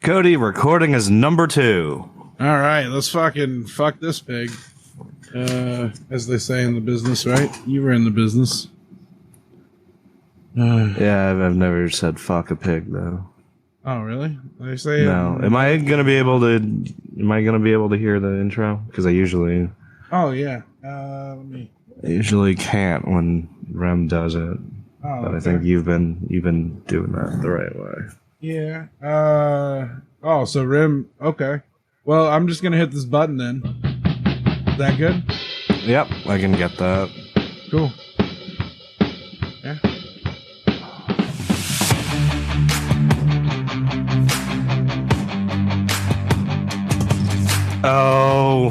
Cody, recording is number 2. All right, let's fucking fuck this pig. As they say in the business, right? You were in the business. Yeah, I've never said fuck a pig though. Oh, really? They say no. Am I gonna be able to hear the intro? Because I usually. Oh yeah. I usually can't when Rem does it. Oh, but I think you've been doing that the right way. Yeah. Oh, so Rem. Okay. Well, I'm just gonna hit this button then. Is that good? Yep, I can get that. Cool. Yeah. Oh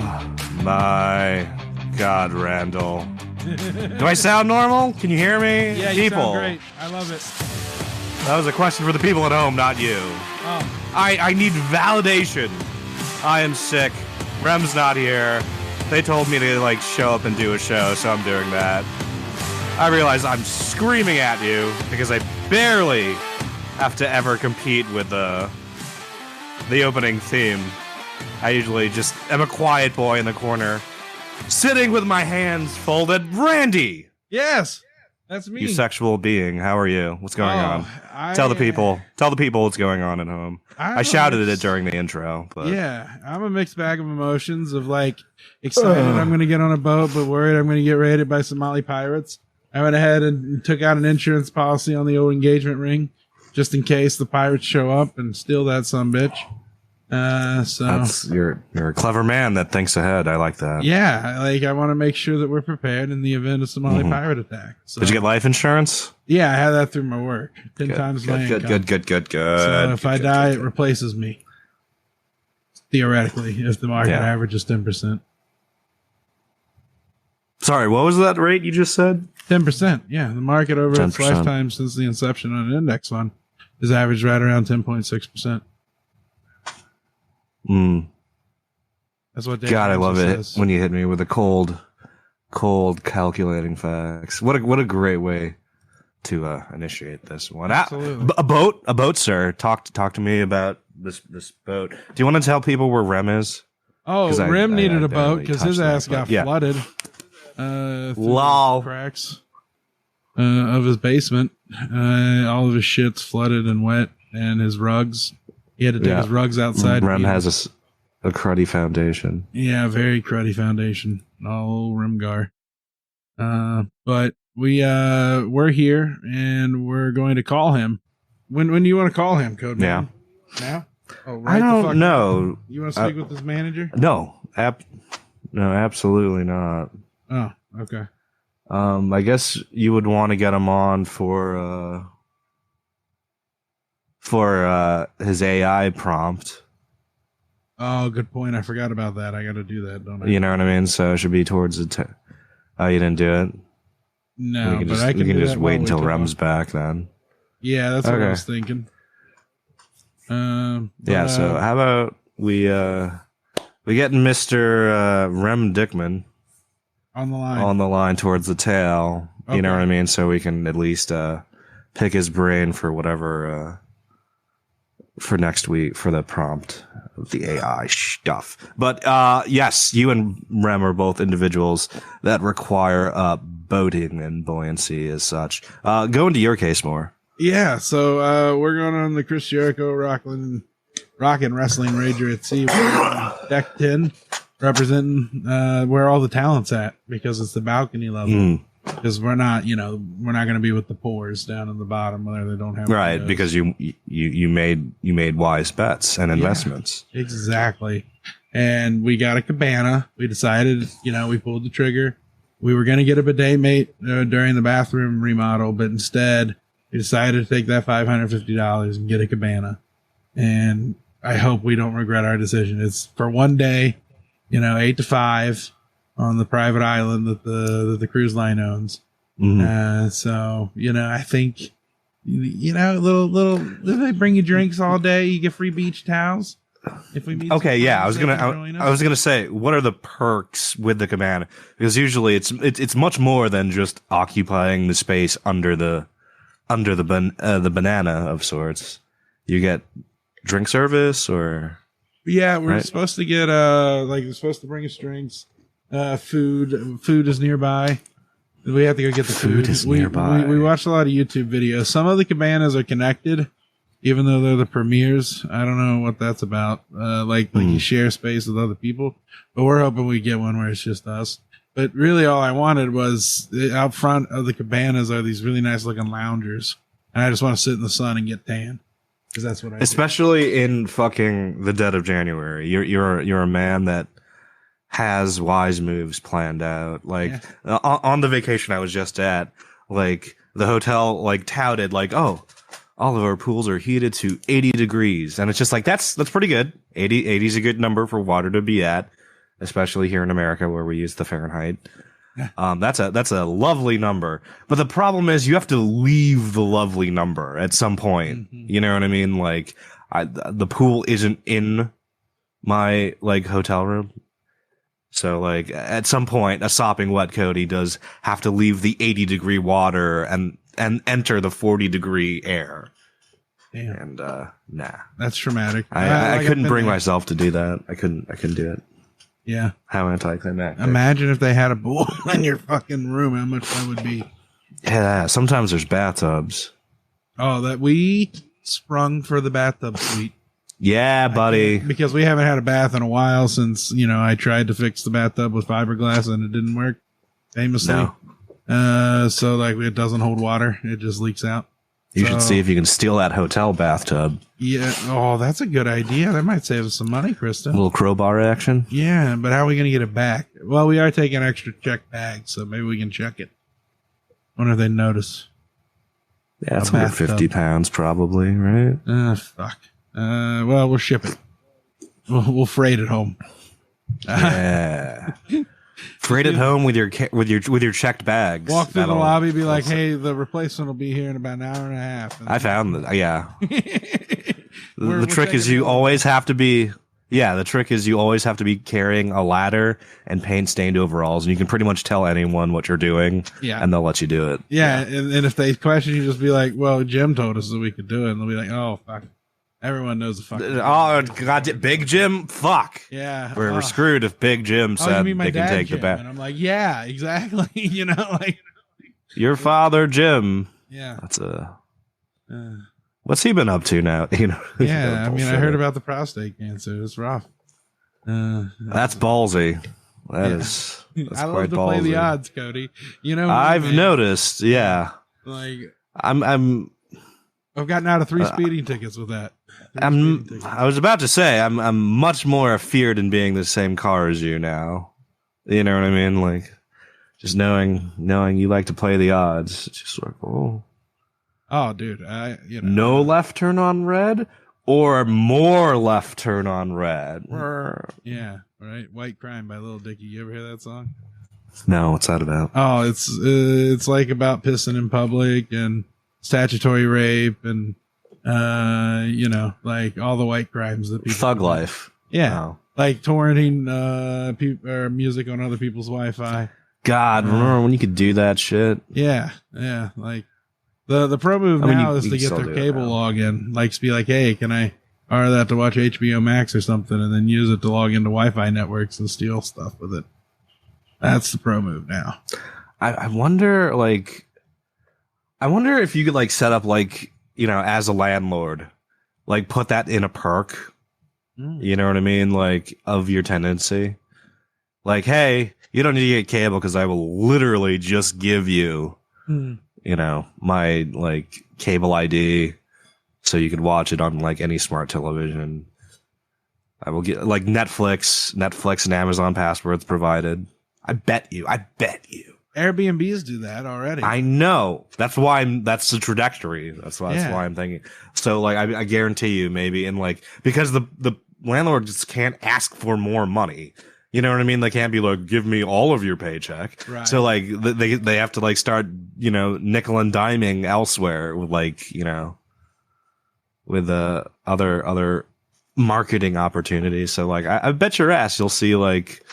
my God, Randall. Do I sound normal? Can you hear me? Yeah, you sound great. I love it. That was a question for the people at home, not you. Oh. I need validation. I am sick. Rem's not here. They told me to show up and do a show, so I'm doing that. I realize I'm screaming at you because I barely have to ever compete with the opening theme. I usually just am a quiet boy in the corner, sitting with my hands folded. Randy! Yes! That's me. You sexual being. How are you? What's going on? Tell the people what's going on at home. I shouted it during the intro. But yeah, I'm a mixed bag of emotions of excited I'm going to get on a boat, but worried I'm going to get raided by Somali pirates. I went ahead and took out an insurance policy on the old engagement ring just in case the pirates show up and steal that sumbitch. You're a clever man that thinks ahead. I like that. Yeah, I want to make sure that we're prepared in the event of Somali pirate attack. So, did you get life insurance? Yeah, I have that through my work. 10 times my income. Good. So if I die, it replaces me. Theoretically, if the market average is 10%. Sorry, what was that rate you just said? 10%. Yeah, the market over 10%. its lifetime since the inception on an index fund is averaged right around 10.6%. That's what Dave God, I love says. it when you hit me with the cold calculating facts. What a great way to initiate this one. Absolutely. A boat, sir. Talk to me about this boat. Do you want to tell people where Rem is? Oh, Rem needed a boat because his ass got flooded through the cracks of his basement. All of his shit's flooded and wet, and his rugs. He had to take his rugs outside. Rem has a cruddy foundation. Yeah, very cruddy foundation. All Remgar. But we're here and we're going to call him. When do you want to call him, Code Man? Now? Oh, right. I don't know. You want to speak with his manager? No, absolutely not. Oh, okay. I guess you would want to get him on for his AI prompt. Oh, good point. I forgot about that. I got to do that, don't I? You know what I mean? So it should be towards the. Oh, you didn't do it? No, we can just wait until Rem's back then. Yeah, that's what I was thinking. So how about we get Mr. Rem Dickman on the line towards the tail. Okay. You know what I mean? So we can at least pick his brain for whatever for next week for the prompt of the AI stuff. But yes, you and Rem are both individuals that require boating and buoyancy as such. Go into your case more. Yeah, so we're going on the Chris Jericho Rock and Wrestling Rager at Sea. Deck 10, representing where all the talent's at, because it's the balcony level. Because we're not going to be with the poors down in the bottom where they don't have right windows. Because you made wise bets and investments. Yeah, exactly. And we got a cabana. We decided, we pulled the trigger. We were going to get a bidet mate during the bathroom remodel, but instead we decided to take that $550 and get a cabana. And I hope we don't regret our decision. It's for one day, 8 to 5. On the private island that the cruise line owns. So, I think, little, they bring you drinks all day. You get free beach towels. If we meet. Okay. Yeah. I was going to say, what are the perks with the cabana? Because usually it's much more than just occupying the space under the banana of sorts. You get drink service or? Yeah, we're Right. supposed to get like they're supposed to bring us drinks. Food is nearby. We have to go get the food. Food is nearby. We watched a lot of YouTube videos. Some of the cabanas are connected, even though they're the premieres. I don't know what that's about. Like you share space with other people, but we're hoping we get one where it's just us. But really, all I wanted was out front of the cabanas are these really nice looking loungers, and I just want to sit in the sun and get tan because that's what I do. Especially in fucking the dead of January. You're a man that has wise moves planned out. Like on the vacation I was just at, like the hotel like touted like, oh, all of our pools are heated to 80 degrees, and it's just like that's pretty good. 80 is a good number for water to be at, especially here in America where we use the Fahrenheit. That's a lovely number, but the problem is you have to leave the lovely number at some point. You know what I mean? Like the pool isn't in my like hotel room. So, like, at some point, a sopping wet Cody does have to leave the 80-degree water and enter the 40-degree air. Damn. And, nah. That's traumatic. I couldn't bring myself to do that. I couldn't do it. Yeah. How anticlimactic. Imagine if they had a pool in your fucking room, how much that would be. Yeah, sometimes there's bathtubs. Oh, that we sprung for the bathtub suite. Yeah, buddy. Because we haven't had a bath in a while since, I tried to fix the bathtub with fiberglass and it didn't work, famously. No. So, like, it doesn't hold water. It just leaks out. You should see if you can steal that hotel bathtub. Yeah. Oh, that's a good idea. That might save us some money, Krista. A little crowbar action. Yeah, but how are we going to get it back? Well, we are taking extra check bags, so maybe we can check it. Wonder if they notice. Yeah, it's 150 pounds probably, right? Fuck. Well, we'll ship it. We'll freight it home. Yeah. Freight it home with your checked bags. Walk through the lobby, be like, "Hey, the replacement will be here in about an hour and a half." I found that. Yeah. The trick is you always have to be. Yeah, the trick is you always have to be carrying a ladder and paint-stained overalls, and you can pretty much tell anyone what you're doing, and they'll let you do it. Yeah, and if they question you, just be like, "Well, Jim told us that we could do it," and they'll be like, "Oh, fuck." Everyone knows the fuck. Oh, God, Big Jim? Fuck. Yeah. We're screwed if Big Jim said they can take Jim? the bat. And I'm like, yeah, exactly. Like. Your father, Jim. Yeah. That's what's he been up to now? Yeah, I mean, I heard about the prostate cancer. It's rough. That's ballsy. That's I love quite to ballsy. play the odds, Cody. I've noticed. Yeah. Like, I've gotten out of 3 speeding tickets with that. I was about to say I'm much more feared in being the same car as you now. You know what I mean? Like just knowing you like to play the odds. It's just like, oh, dude, no left turn on red or more left turn on red. Yeah, right. White Crime by Lil Dicky. You ever hear that song? No, what's that about? Oh, it's like about pissing in public and statutory rape and like all the white crimes that people thug life. Yeah. Like torrenting music on other people's Wi-Fi. God, remember when you could do that shit? Yeah. Like the pro move now is to get their cable login. Like to be like, hey, can I order that to watch HBO Max or something, and then use it to log into Wi-Fi networks and steal stuff with it. That's the pro move now. I wonder if you could like set up like, as a landlord, like put that in a perk. You know what I mean? Like of your tenancy. Like, hey, you don't need to get cable because I will literally just give you, my like cable ID so you could watch it on like any smart television. I will get like Netflix and Amazon passwords provided. I bet you. Airbnbs do that already. I know. That's the trajectory. That's why I'm thinking. So like, I guarantee you maybe because the landlord just can't ask for more money. You know what I mean? They can't be like, give me all of your paycheck. Right. So like they have to like start, nickel and diming elsewhere with like, with other marketing opportunities. So like, I bet your ass you'll see like,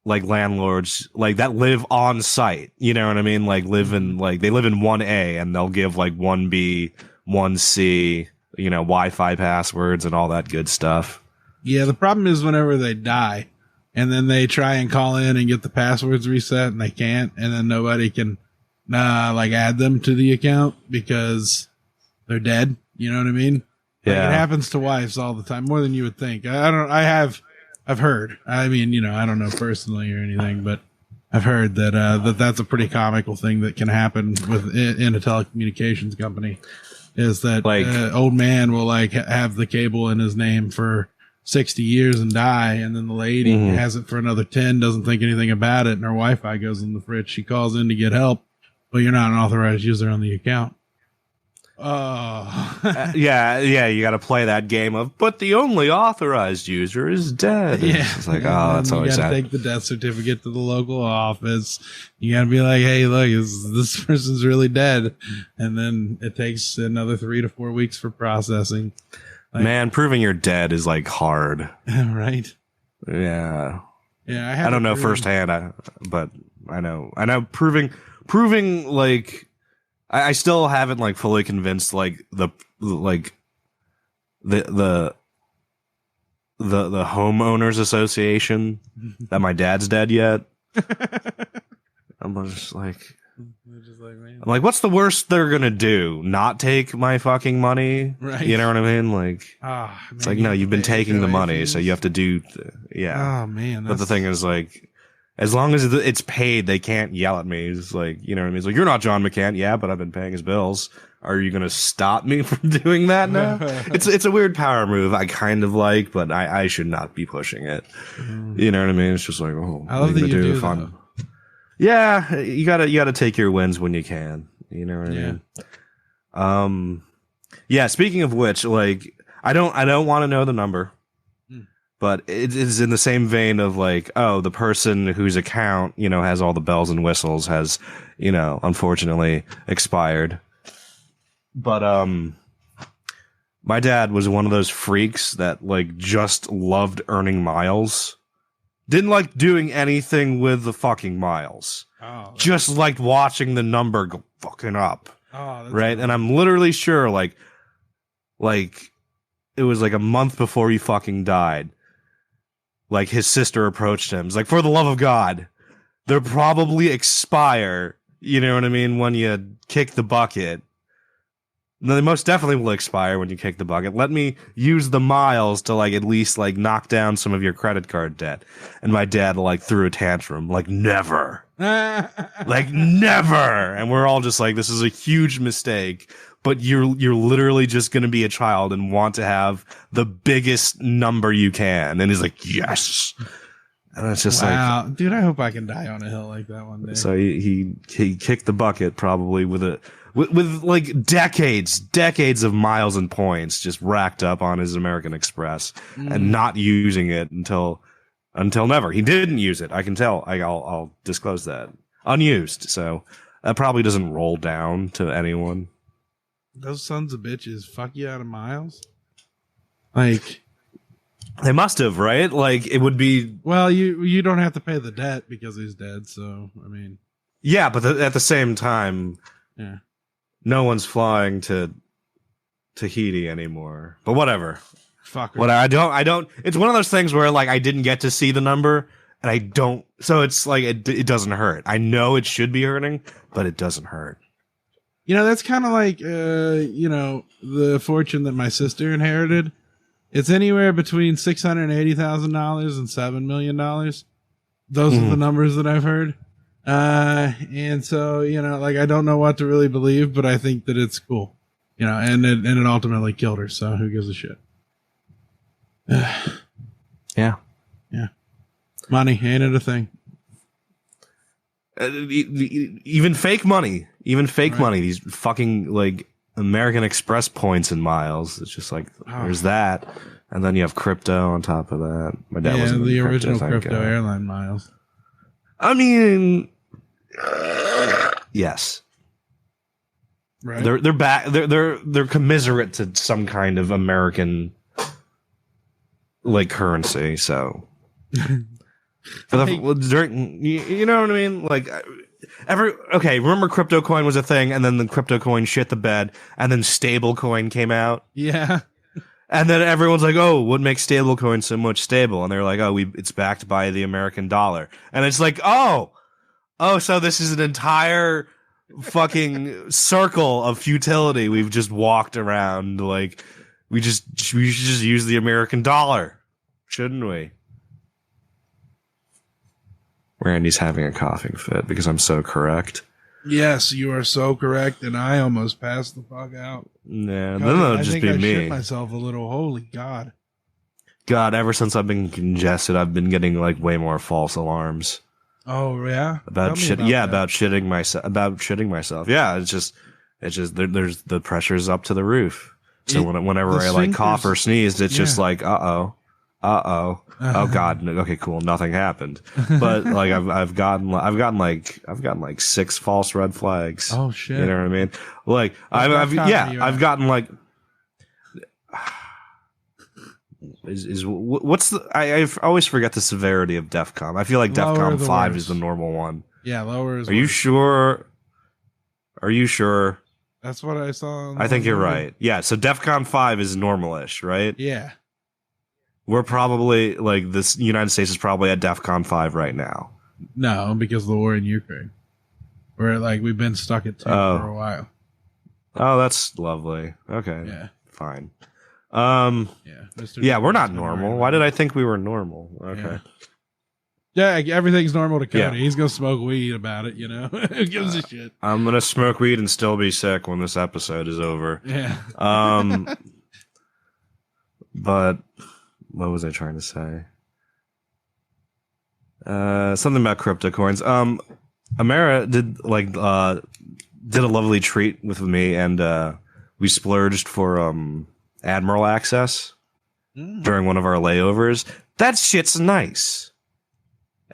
like landlords like that live on site, you know what I mean? Like they live in 1A and they'll give like 1B 1C, Wi-Fi passwords and all that good stuff. Yeah, the problem is whenever they die and then they try and call in and get the passwords reset and they can't, and then nobody can add them to the account because they're dead. You know what I mean? Yeah. It happens to wives all the time, more than you would think. I've heard. I mean, I don't know personally or anything, but I've heard that that's a pretty comical thing that can happen in a telecommunications company. Is that old man will have the cable in his name for 60 years and die, and then the lady has it for another 10, doesn't think anything about it, and her Wi-Fi goes in the fridge. She calls in to get help, but you're not an authorized user on the account. Oh. Yeah, you got to play that game of, but the only authorized user is dead. Yeah. It's like, that's always sad. You got to take the death certificate to the local office. You got to be like, hey, look, this person's really dead. And then it takes another 3 to 4 weeks for processing. Man, proving you're dead is hard. Right. Yeah. Yeah. I don't know firsthand, but I know proving I still haven't fully convinced the homeowners association that my dad's dead yet. I'm just like, man. I'm like, what's the worst they're gonna do? Not take my fucking money? Right. You know what I mean? It's man, no, you've been taking the money, so you have to do. Yeah. Oh man. But the thing is, as long as it's paid, they can't yell at me. It's you know what I mean? It's you're not John McCann. Yeah, but I've been paying his bills. Are you going to stop me from doing that now? It's a weird power move I kind of like, but I should not be pushing it. You know what I mean? It's just I love that you do fun. Yeah, you gotta take your wins when you can. You know what I mean? Yeah, speaking of which, I don't want to know the number. But it is in the same vein of the person whose account, has all the bells and whistles has, unfortunately expired. But, my dad was one of those freaks that just loved earning miles. Didn't like doing anything with the fucking miles. Oh, just liked watching the number go fucking up. Oh, right. Cool. And I'm literally sure it was a month before he fucking died. His sister approached him. It's for the love of God, they'll probably expire. You know what I mean? When you kick the bucket. No, they most definitely will expire when you kick the bucket. Let me use the miles to at least knock down some of your credit card debt. And my dad threw a tantrum. Never. Never. And we're all just this is a huge mistake. But you're literally just going to be a child and want to have the biggest number you can. And he's like, yes. And it's just wow. Dude, I hope I can die on a hill like that one day. So he kicked the bucket probably with decades of miles and points just racked up on his American Express and not using it until never. He didn't use it. I can tell. I'll disclose that. Unused. So that probably doesn't roll down to anyone. Those sons of bitches fuck you out of miles. They must have, right? It would be. Well, you don't have to pay the debt because he's dead. So I mean. Yeah, but at the same time, no one's flying to Tahiti anymore. But whatever. Fuck. What I don't. It's one of those things where I didn't get to see the number, and I don't. So it's it doesn't hurt. I know it should be hurting, but it doesn't hurt. That's kind of the fortune that my sister inherited. It's anywhere between $680,000 and $7 million. Those are the numbers that I've heard. And so, I don't know what to really believe, but I think that it's cool, and it ultimately killed her. So who gives a shit? Yeah. Yeah. Money, ain't it a thing? Even fake money, these fucking American Express points and miles. It's just there's that, and then you have crypto on top of that. My dad was the original crypto airline miles. I mean, yes, right. They're back. They're commiserate to some kind of American currency. So. During, you know what I mean? remember crypto coin was a thing, and then the crypto coin shit the bed, and then stable coin came out. Yeah. And then everyone's like, "Oh, what makes stablecoin so much stable?" And they're like, "Oh, it's backed by the American dollar." And it's like, "Oh, so this is an entire fucking circle of futility we've just walked around. Like, we should just use the American dollar, shouldn't we?" Randy's having a coughing fit because I'm so correct. Yes, you are so correct, and I almost passed the fuck out. Yeah, then it'll just be me. I shit myself a little. Holy God. God, ever since I've been congested, I've been getting like way more false alarms. Oh yeah, about shitting myself. Yeah, it's just there's the pressure's up to the roof. So whenever I like cough or sneeze, it's just like oh God, okay, cool, nothing happened. But like I've gotten like 6 false red flags. Oh shit, you know what I mean? Like I've gotten like what's the I always forget the severity of DEFCON. I feel like DEFCON 5 is the normal one. Yeah, lower is. Are you sure? Are you sure? That's what I saw. I think you're right. Yeah, so DEFCON 5 is normalish, right? Yeah. We're probably like this. United States is probably at DEFCON 5 right now. No, because of the war in Ukraine. We're like we've been stuck at 2 for a while. Oh, that's lovely. Okay. Yeah. Fine. Yeah, we're not normal. Why did I think we were normal? Okay. Yeah, everything's normal to Cody. Yeah. He's gonna smoke weed about it, you know. Who gives a shit? I'm gonna smoke weed and still be sick when this episode is over. Yeah. But what was I trying to say? Something about crypto coins. Amara did a lovely treat with me, and we splurged for Admiral access during one of our layovers. That shit's nice.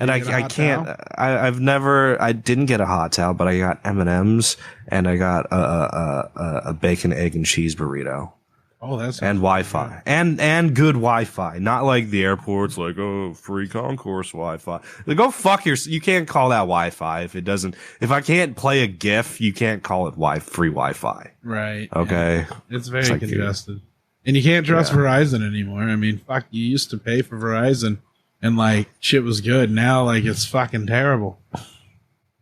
And I can't. I didn't get a hot towel, but I got M&Ms and I got a bacon, egg, and cheese burrito. Oh, that's and Wi-Fi and good Wi-Fi, not like the airports like free concourse Wi-Fi. Like, go fuck yourself. You can't call that Wi-Fi if it doesn't. If I can't play a GIF, you can't call it free Wi-Fi. Right. Okay. Yeah. It's very congested, and you can't trust Verizon anymore. I mean, fuck, you used to pay for Verizon. And like shit was good. Now like it's fucking terrible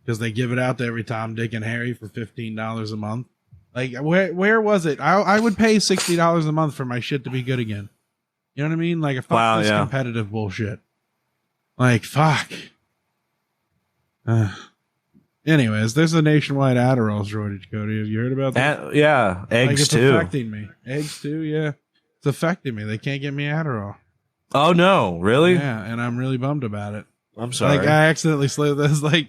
because they give it out to every Tom, Dick, and Harry for $15 a month. Like where was it? I would pay $60 a month for my shit to be good again. You know what I mean? Like fuck this competitive bullshit. Like fuck. Anyways, there's a nationwide Adderall shortage, Cody. Have you heard about that? Yeah, eggs it's too. Affecting me. Eggs too. Yeah, it's affecting me. They can't get me Adderall. Oh no, really? Yeah, and I'm really bummed about it. I'm sorry. Like I accidentally slipped this. Like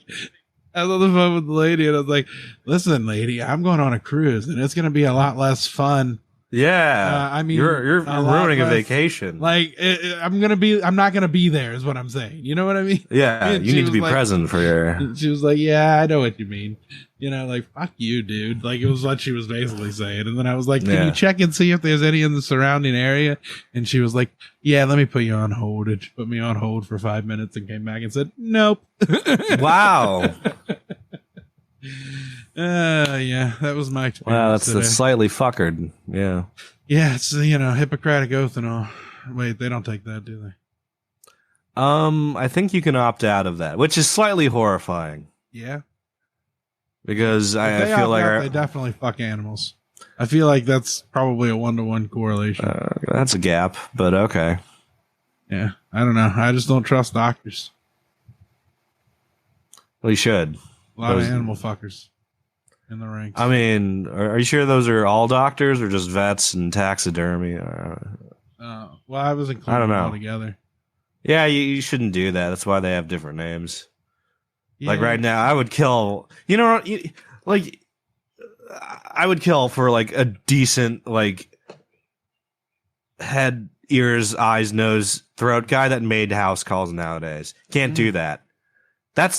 I was on the phone with the lady, and I was like, "Listen, lady, I'm going on a cruise, and it's going to be a lot less fun." Yeah, I mean, you're ruining a vacation. Like I'm not gonna be there, is what I'm saying. You know what I mean? Yeah, you need to be present for your. She was like, "Yeah, I know what you mean." You know, like fuck you, dude. Like it was what she was basically saying. And then I was like, "Can you check and see if there's any in the surrounding area?" And she was like, "Yeah, let me put you on hold." And she put me on hold for 5 minutes and came back and said, "Nope." Wow. Yeah, that was my experience. Wow, that's slightly fuckered. Yeah. Yeah, it's Hippocratic oath and all. Wait, they don't take that, do they? I think you can opt out of that, which is slightly horrifying. Yeah. Because I feel like they definitely fuck animals. I feel like that's probably a 1-to-1 correlation. That's a gap, but okay. Yeah, I don't know. I just don't trust doctors. Well, you should. A lot of animal fuckers in the ranks. I mean, are you sure those are all doctors or just vets and taxidermy? Well, I was including I don't know. them all together. Yeah, you shouldn't do that. That's why they have different names. Yeah. Like right now, I would kill. You know, like I would kill for like a decent like head, ears, eyes, nose, throat guy that made house calls nowadays. Can't do that. That's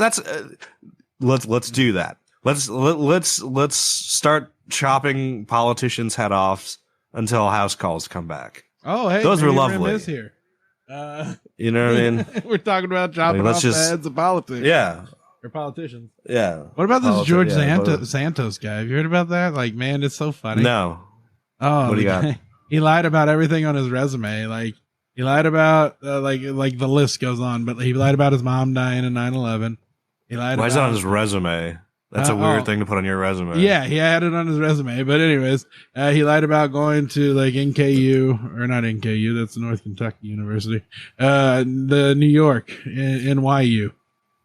let's do that. Let's start chopping politicians' head off until house calls come back. Oh, hey, those were lovely. Is here. You know what I mean? We're talking about chopping off the heads of politics. Yeah. or politicians. Yeah. What about this George but- Santos guy? Have you heard about that? Like, man, it's so funny. No. Oh, What do you got? He lied about everything on his resume. Like, he lied about like the list goes on, but he lied about his mom dying in 9/11. He lied. Why about is it on his resume? That's a weird thing to put on your resume. Yeah, he had it on his resume. But anyways, he lied about going to like NKU, or not NKU. That's North Kentucky University. The New York NYU.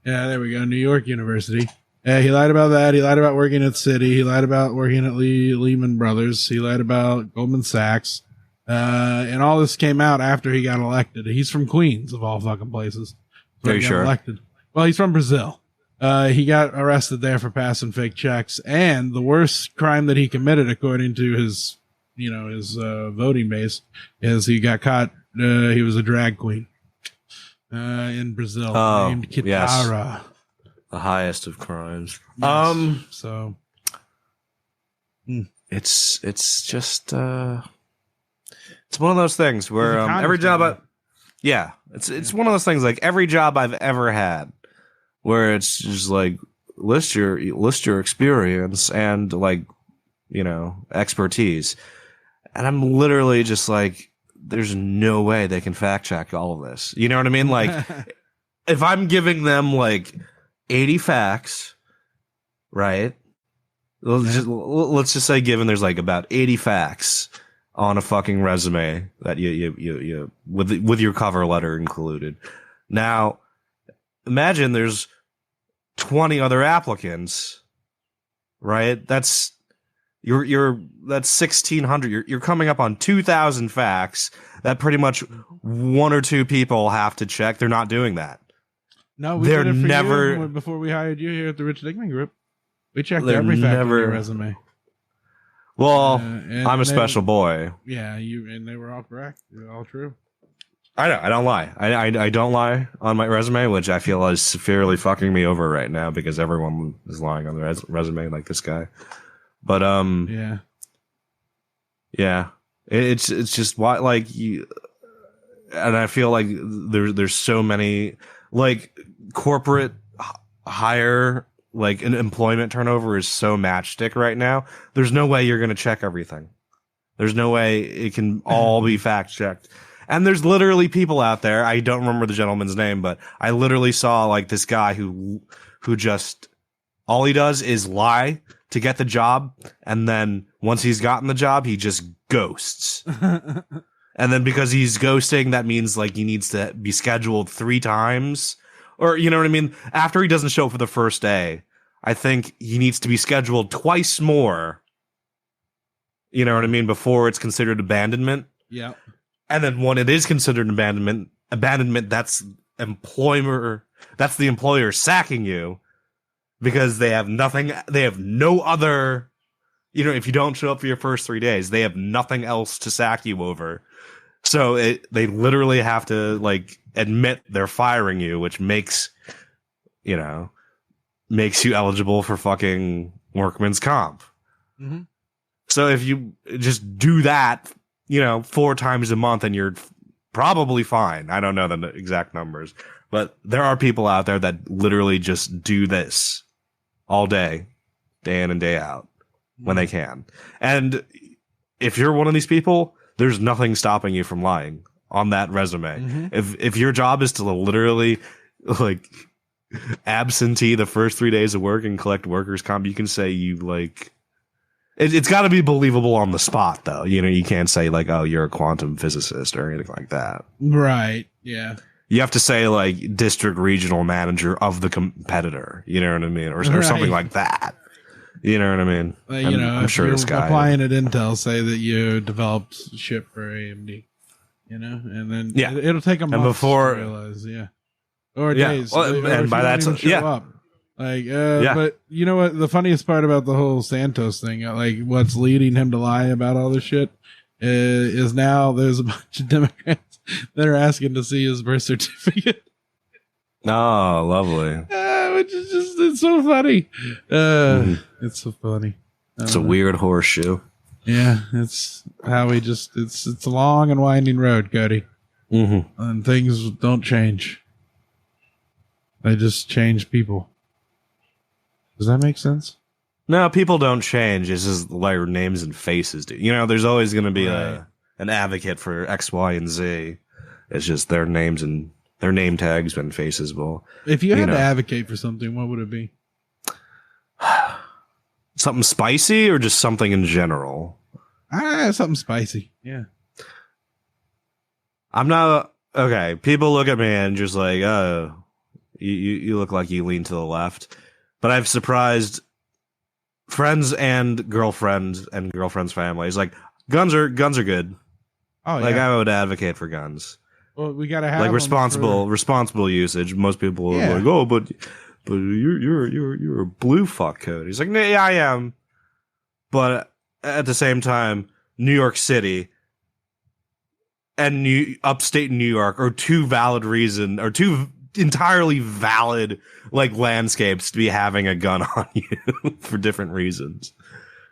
Yeah, there we go. New York University. He lied about that. He lied about working at Citi. He lied about working at Lehman Brothers. He lied about Goldman Sachs. And all this came out after he got elected. He's from Queens, of all fucking places. Are you sure? Elected. Well, he's from Brazil. He got arrested there for passing fake checks. And the worst crime that he committed, according to his voting base, is he got caught. He was a drag queen in Brazil named Kitara. Yes. The highest of crimes. Yes. So it's just it's one of those things where every job it's one of those things, like every job I've ever had where it's just like list your experience and like, you know, expertise, and I'm literally just like, there's no way they can fact check all of this. You know what I mean? Like if I'm giving them like 80 facts, right? Let's just say, given there's like about 80 facts on a fucking resume that you with your cover letter included. Now, imagine there's 20 other applicants, right? That's 1,600. You're coming up on 2,000 facts that pretty much one or two people have to check. They're not doing that. No, we did it for you before we hired you here at the Rich Dickman Group. We checked every fact on your resume. Well, I'm a special boy. Yeah, and they were all correct. They're all true. I know. I don't lie. I don't lie on my resume, which I feel is severely fucking me over right now because everyone is lying on their resume, like this guy. But yeah, it's just why, like, you, and I feel like there's so many, like, corporate hire, like, an employment turnover is so matchstick right now. There's no way you're going to check everything. There's no way it can all be fact checked. And there's literally people out there. I don't remember the gentleman's name, but I literally saw like this guy who just, all he does is lie to get the job. And then once he's gotten the job, he just ghosts. And then because he's ghosting, that means like he needs to be scheduled 3 times. Or, you know what I mean? After he doesn't show up for the first day, I think he needs to be scheduled twice more. You know what I mean? Before it's considered abandonment. Yeah. And then when it is considered abandonment, that's the employer sacking you because they have nothing, they have no other, you know, if you don't show up for your first 3 days, they have nothing else to sack you over. So they literally have to like admit they're firing you, which makes you eligible for fucking workman's comp. Mm-hmm. So if you just do that, 4 times a month, and you're probably fine. I don't know the exact numbers, but there are people out there that literally just do this all day in and day out when they can. And if you're one of these people, there's nothing stopping you from lying on that resume. Mm-hmm. If your job is to literally like absentee the first 3 days of work and collect workers' comp, you can say you like. It's got to be believable on the spot, though. You can't say like, "Oh, you're a quantum physicist" or anything like that. Right? Yeah. You have to say like district regional manager of the competitor. You know what I mean, or something like that. You know what I mean? I'm sure this guy applying at Intel, say that you developed shit for AMD. And then it'll take a month to realize, or days. Well, and by that, up. Like, but you know what? The funniest part about the whole Santos thing, like what's leading him to lie about all this shit, is now there's a bunch of Democrats that are asking to see his birth certificate. Oh, lovely. Which is just, it's so funny. It's so funny. It's a weird horseshoe. Yeah, it's how it's a long and winding road, Cody. Mm-hmm. And things don't change. They just change people. Does that make sense? No, people don't change. It's just like names and faces do. You know, there's always going to be an advocate for X, Y, and Z. It's just their names and their name tags and faces will. If you had to advocate for something, what would it be? Something spicy or just something in general? Something spicy. Yeah. I'm not okay. People look at me and just like, oh, you look like you lean to the left. But I've surprised friends and girlfriends families. Like guns are good. Oh, like yeah. I would advocate for guns. Well, we gotta have like responsible usage. Most people are like, oh, but you're a blue fuck, Cody. He's like, yeah, I am. But at the same time, New York City and upstate New York are two entirely valid like landscapes to be having a gun on you for different reasons.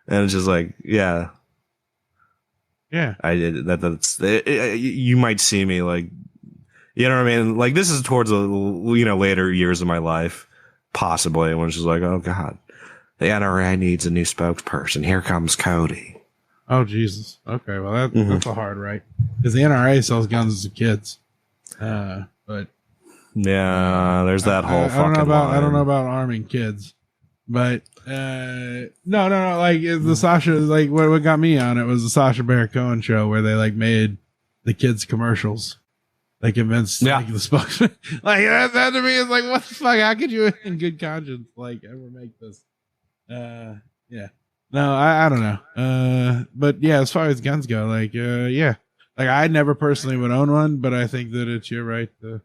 And it's just like, yeah. You might see me like, you know what I mean? Like this is towards the later years of my life, possibly, when it's just like, oh God, the NRA needs a new spokesperson. Here comes Cody. Oh Jesus. Okay, well that's a hard right, because the NRA sells guns to kids. But yeah, there's that whole. I don't know about arming kids, but no. Like the Sasha, like what got me on it was the Sacha Baron Cohen show where they like made the kids commercials. They convinced like the spokesman. Like that to me is like, what the fuck? How could you, in good conscience, like ever make this? Yeah. No, I don't know. But yeah, as far as guns go, like yeah, like I never personally would own one, but I think that it's your right to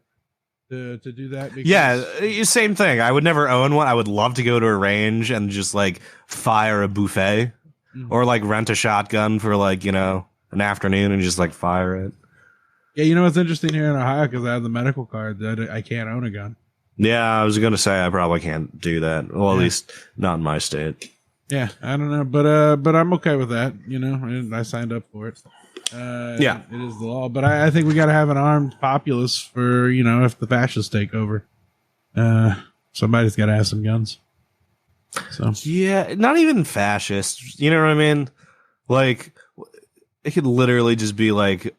do that. Because same thing. I would never own one. I would love to go to a range and just like fire a buffet, or like rent a shotgun for like an afternoon and just like fire it. Yeah, you know what's interesting here in Ohio, because I have the medical card that I can't own a gun. Yeah, I was gonna say I probably can't do that. Well, at least not in my state. Yeah, I don't know, but I'm okay with that. And I signed up for it. Yeah, it is the law. But I think we got to have an armed populace for if the fascists take over. Somebody's got to have some guns. So yeah, not even fascists. You know what I mean? Like it could literally just be like,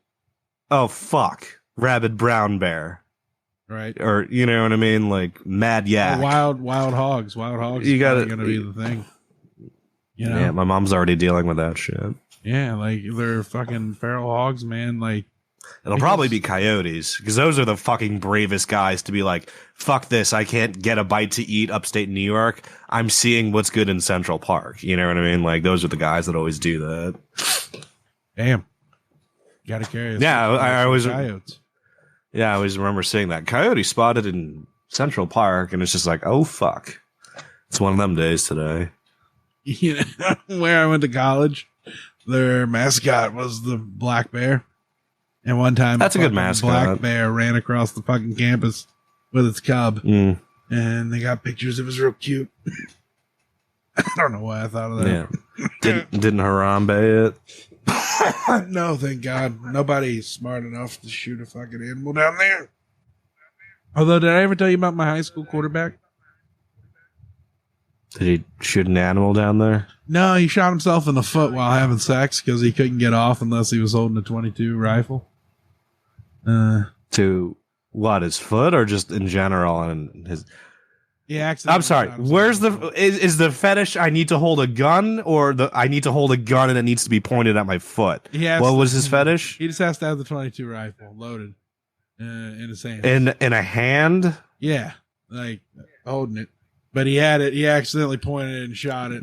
oh fuck, rabid brown bear. Right. Or you know what I mean? Like mad yak. Wild hogs. Wild hogs is going to be the thing. Yeah, my mom's already dealing with that shit. Yeah, like they're fucking feral hogs, man. Like it'll probably be coyotes, because those are the fucking bravest guys to be like, fuck this, I can't get a bite to eat upstate New York. I'm seeing what's good in Central Park. You know what I mean? Like those are the guys that always do that. Damn. Gotta carry us. Yeah, I always coyotes. Yeah, I always remember seeing that coyote spotted in Central Park, and it's just like, oh fuck. It's one of them days today. Where I went to college, their mascot was the black bear. And one time, that's a good mascot. Black bear ran across the fucking campus with its cub. And they got pictures. It was real cute. I don't know why I thought of that. Yeah. Didn't Harambe it? No, thank God. Nobody's smart enough to shoot a fucking animal down there. Although, did I ever tell you about my high school quarterback? Did he shoot an animal down there? No, he shot himself in the foot while having sex because he couldn't get off unless he was holding a .22 rifle. To what, his foot, or just in general? And his. Yeah, I'm sorry. Where's is the fetish? I need to hold a gun, or I need to hold a gun and it needs to be pointed at my foot. What was his fetish? He just has to have the .22 rifle loaded in his hand. In a hand? Yeah, like holding it. But he had it. He accidentally pointed it and shot it.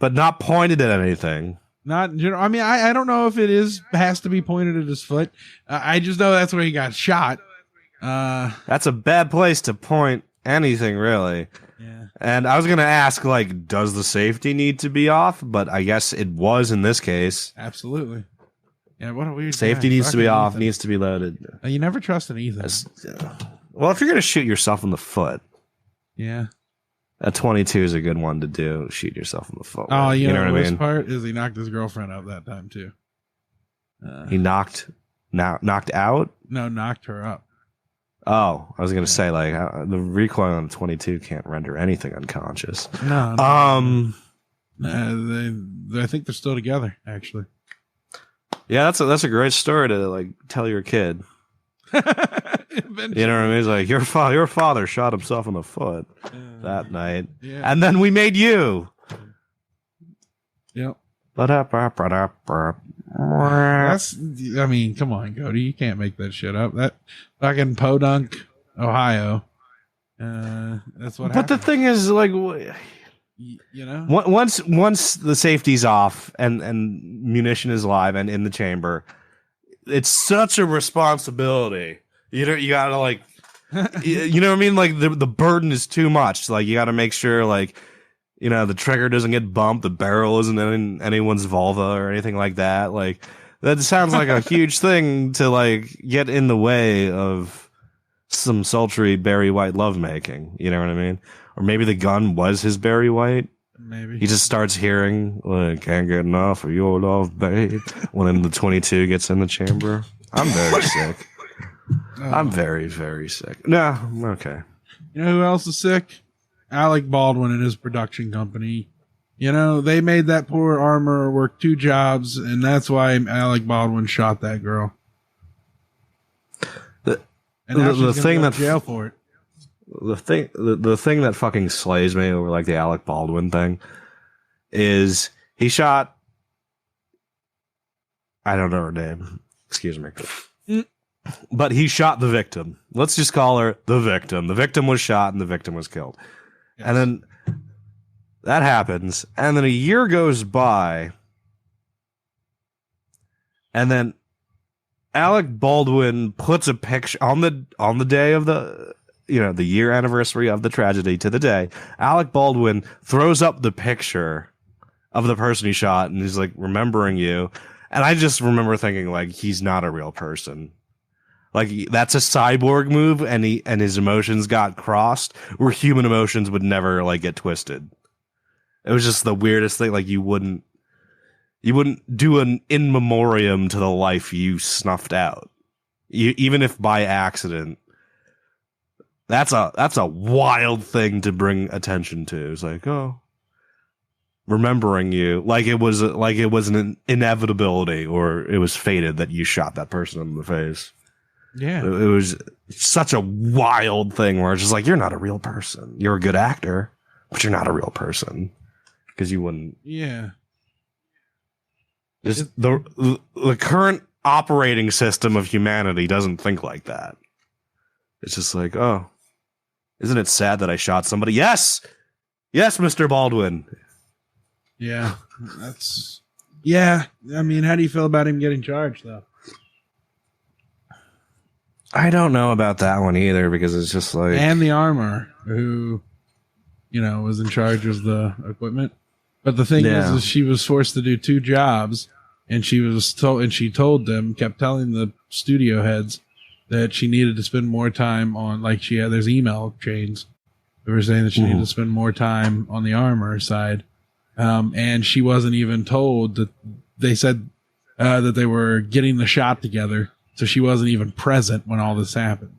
But not pointed at anything. Not in general. I mean, I don't know if it has to be pointed at his foot. I just know that's where he got shot. That's a bad place to point anything, really. Yeah. And I was gonna ask, like, does the safety need to be off? But I guess it was in this case. Absolutely. Yeah. What a weird. Safety needs to be off. Needs to be loaded. You never trust an Ethan. Well, if you're gonna shoot yourself in the foot. Yeah. A .22 is a good one to do. Shoot yourself in the foot. Oh, you know what I mean? The worst part is he knocked his girlfriend up that time too. He knocked out? No, knocked her up. Oh, I was gonna say like the recoil on a 22 can't render anything unconscious. No. I think they're still together, actually. Yeah, that's a great story to like tell your kid. You know what I mean? It's like your father shot himself in the foot that night, and then we made you. Yep. That's, I mean, come on, Cody. You can't make that shit up. That fucking Podunk, Ohio. That's what happened. But the thing is, like, you know, once the safety's off and munition is live and in the chamber, it's such a responsibility. You gotta like, you know what I mean? Like the burden is too much. Like you gotta make sure like, you know, the trigger doesn't get bumped, the barrel isn't in anyone's vulva or anything like that. Like that sounds like a huge thing to like get in the way of some sultry Barry White lovemaking. You know what I mean? Or maybe the gun was his Barry White. Maybe he just starts hearing like "Can't get enough of your love, babe" when the 22 gets in the chamber. I'm very sick. I'm very, very sick. No, okay. You know who else is sick? Alec Baldwin and his production company. You know, they made that poor armorer work 2 jobs, and that's why Alec Baldwin shot that girl. The thing that jail for it. The thing that fucking slays me over like the Alec Baldwin thing is he shot. I don't know her name. Excuse me. But he shot the victim. Let's just call her the victim. The victim was shot and the victim was killed. Yes. And then that happens. And then a year goes by. And then Alec Baldwin puts a picture on the day of the, you know, the year anniversary of the tragedy to the day. Alec Baldwin throws up the picture of the person he shot and he's like remembering you. And I just remember thinking like he's not a real person. Like that's a cyborg move, and his emotions got crossed where human emotions would never like get twisted. It was just the weirdest thing. Like you wouldn't do an in memoriam to the life you snuffed out, even if by accident. That's a wild thing to bring attention to. It's like, oh, remembering you like it was an inevitability or it was fated that you shot that person in the face. Yeah. It was such a wild thing where it's just like, you're not a real person. You're a good actor, but you're not a real person. Because you wouldn't. Yeah. Just the current operating system of humanity doesn't think like that. It's just like, oh, isn't it sad that I shot somebody? Yes! Yes, Mr. Baldwin. Yeah. Yeah. I mean, how do you feel about him getting charged, though? I don't know about that one either because it's just like... And the armor, who, you know, was in charge of the equipment. But the thing is she was forced to do 2 jobs, and she told them, kept telling the studio heads that she needed to spend more time on, like there's email chains. They were saying that she needed to spend more time on the armor side. And she wasn't even told that they said that they were getting the shot together. So she wasn't even present when all this happened.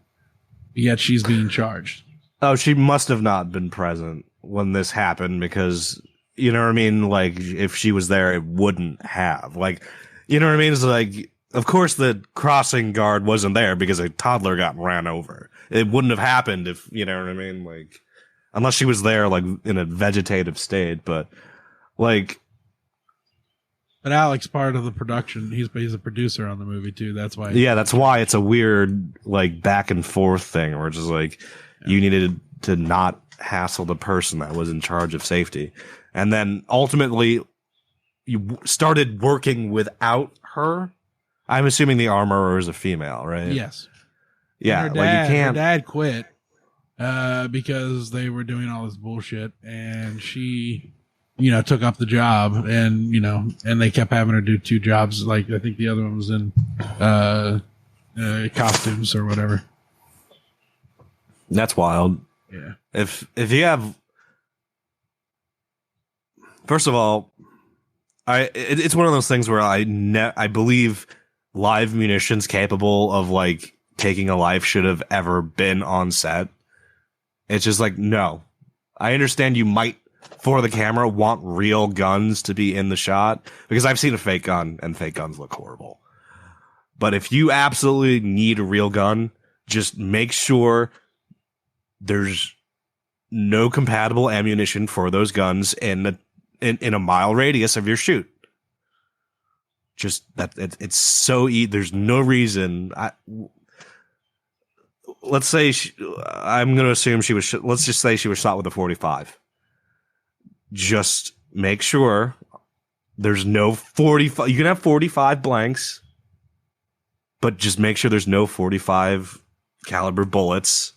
Yet she's being charged. Oh, she must have not been present when this happened because, you know what I mean? Like, if she was there, it wouldn't have. Like, you know what I mean? It's like, of course the crossing guard wasn't there because a toddler got ran over. It wouldn't have happened if, you know what I mean? Like, unless she was there, like, in a vegetative state. But, like... But Alec's part of the production. He's a producer on the movie too. That's why. Yeah, that's why it's a weird like back and forth thing where it's just like you needed to not hassle the person that was in charge of safety, and then ultimately you started working without her. I'm assuming the armorer is a female, right? Yes. Yeah, like you can't. Her dad quit because they were doing all this bullshit, and she. You know, took up the job and, you know, and they kept having her do 2 jobs. Like, I think the other one was in, costumes or whatever. That's wild. Yeah. If you have, first of all, it's one of those things where I believe live munitions capable of like taking a life should have ever been on set. It's just like, no. I understand you might, for the camera, want real guns to be in the shot, because I've seen a fake gun, and fake guns look horrible. But if you absolutely need a real gun, just make sure there's no compatible ammunition for those guns in a mile radius of your shoot. Just that it's so there's no reason. Let's say I'm going to assume she was. Let's just say she was shot with a 45. Just make sure there's no 45. You can have 45 blanks, but just make sure there's no 45 caliber bullets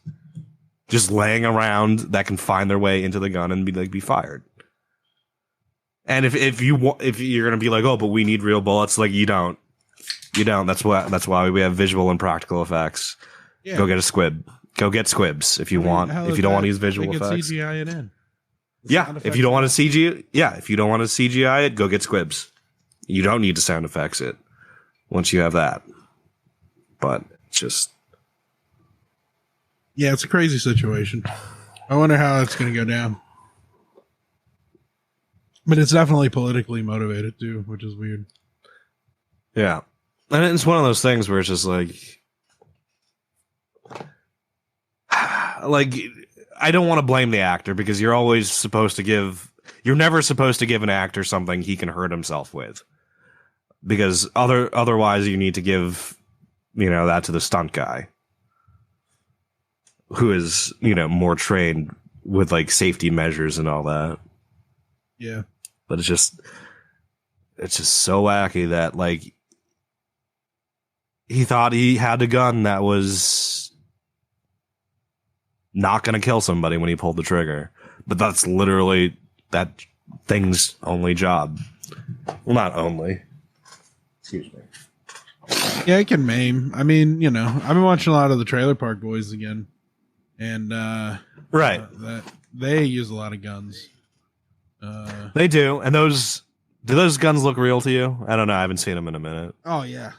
just laying around that can find their way into the gun and be fired. And if you're gonna be like, oh, but we need real bullets, like you don't. That's why we have visual and practical effects. Yeah. Go get a squib. Go get squibs if you want. If you don't want to use visual effects, CGI it in. If you don't want to CGI it, go get squibs. You don't need to sound effects it once you have that. But just it's a crazy situation. I wonder how that's going to go down. But it's definitely politically motivated too, which is weird. Yeah. And it's one of those things where it's just like I don't want to blame the actor, because you're never supposed to give an actor something he can hurt himself with, because otherwise you need to give, that to the stunt guy who is, more trained with safety measures and all that. Yeah. But it's just so wacky that he thought he had a gun that was not going to kill somebody when he pulled the trigger. But that's literally that thing's only job. Well, not only. Excuse me. Yeah, it can maim. I mean, I've been watching a lot of the Trailer Park Boys again. And, right. They use a lot of guns. They do. And do those guns look real to you? I don't know. I haven't seen them in a minute. Oh, yeah.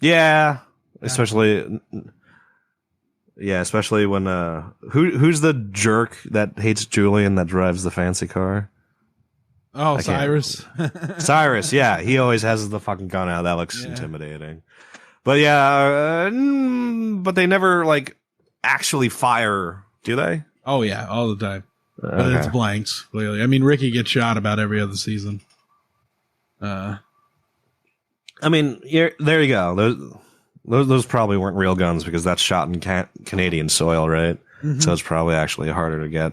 Yeah. Especially when who's the jerk that hates Julian that drives the fancy car? Oh, Cyrus. Cyrus, yeah. He always has the fucking gun out. That looks intimidating. But but they never actually fire, do they? Oh yeah, all the time. But it's blanks, clearly. I mean, Ricky gets shot about every other season. I mean, there you go. Those probably weren't real guns, because that's shot in Canadian soil, right? Mm-hmm. So it's probably actually harder to get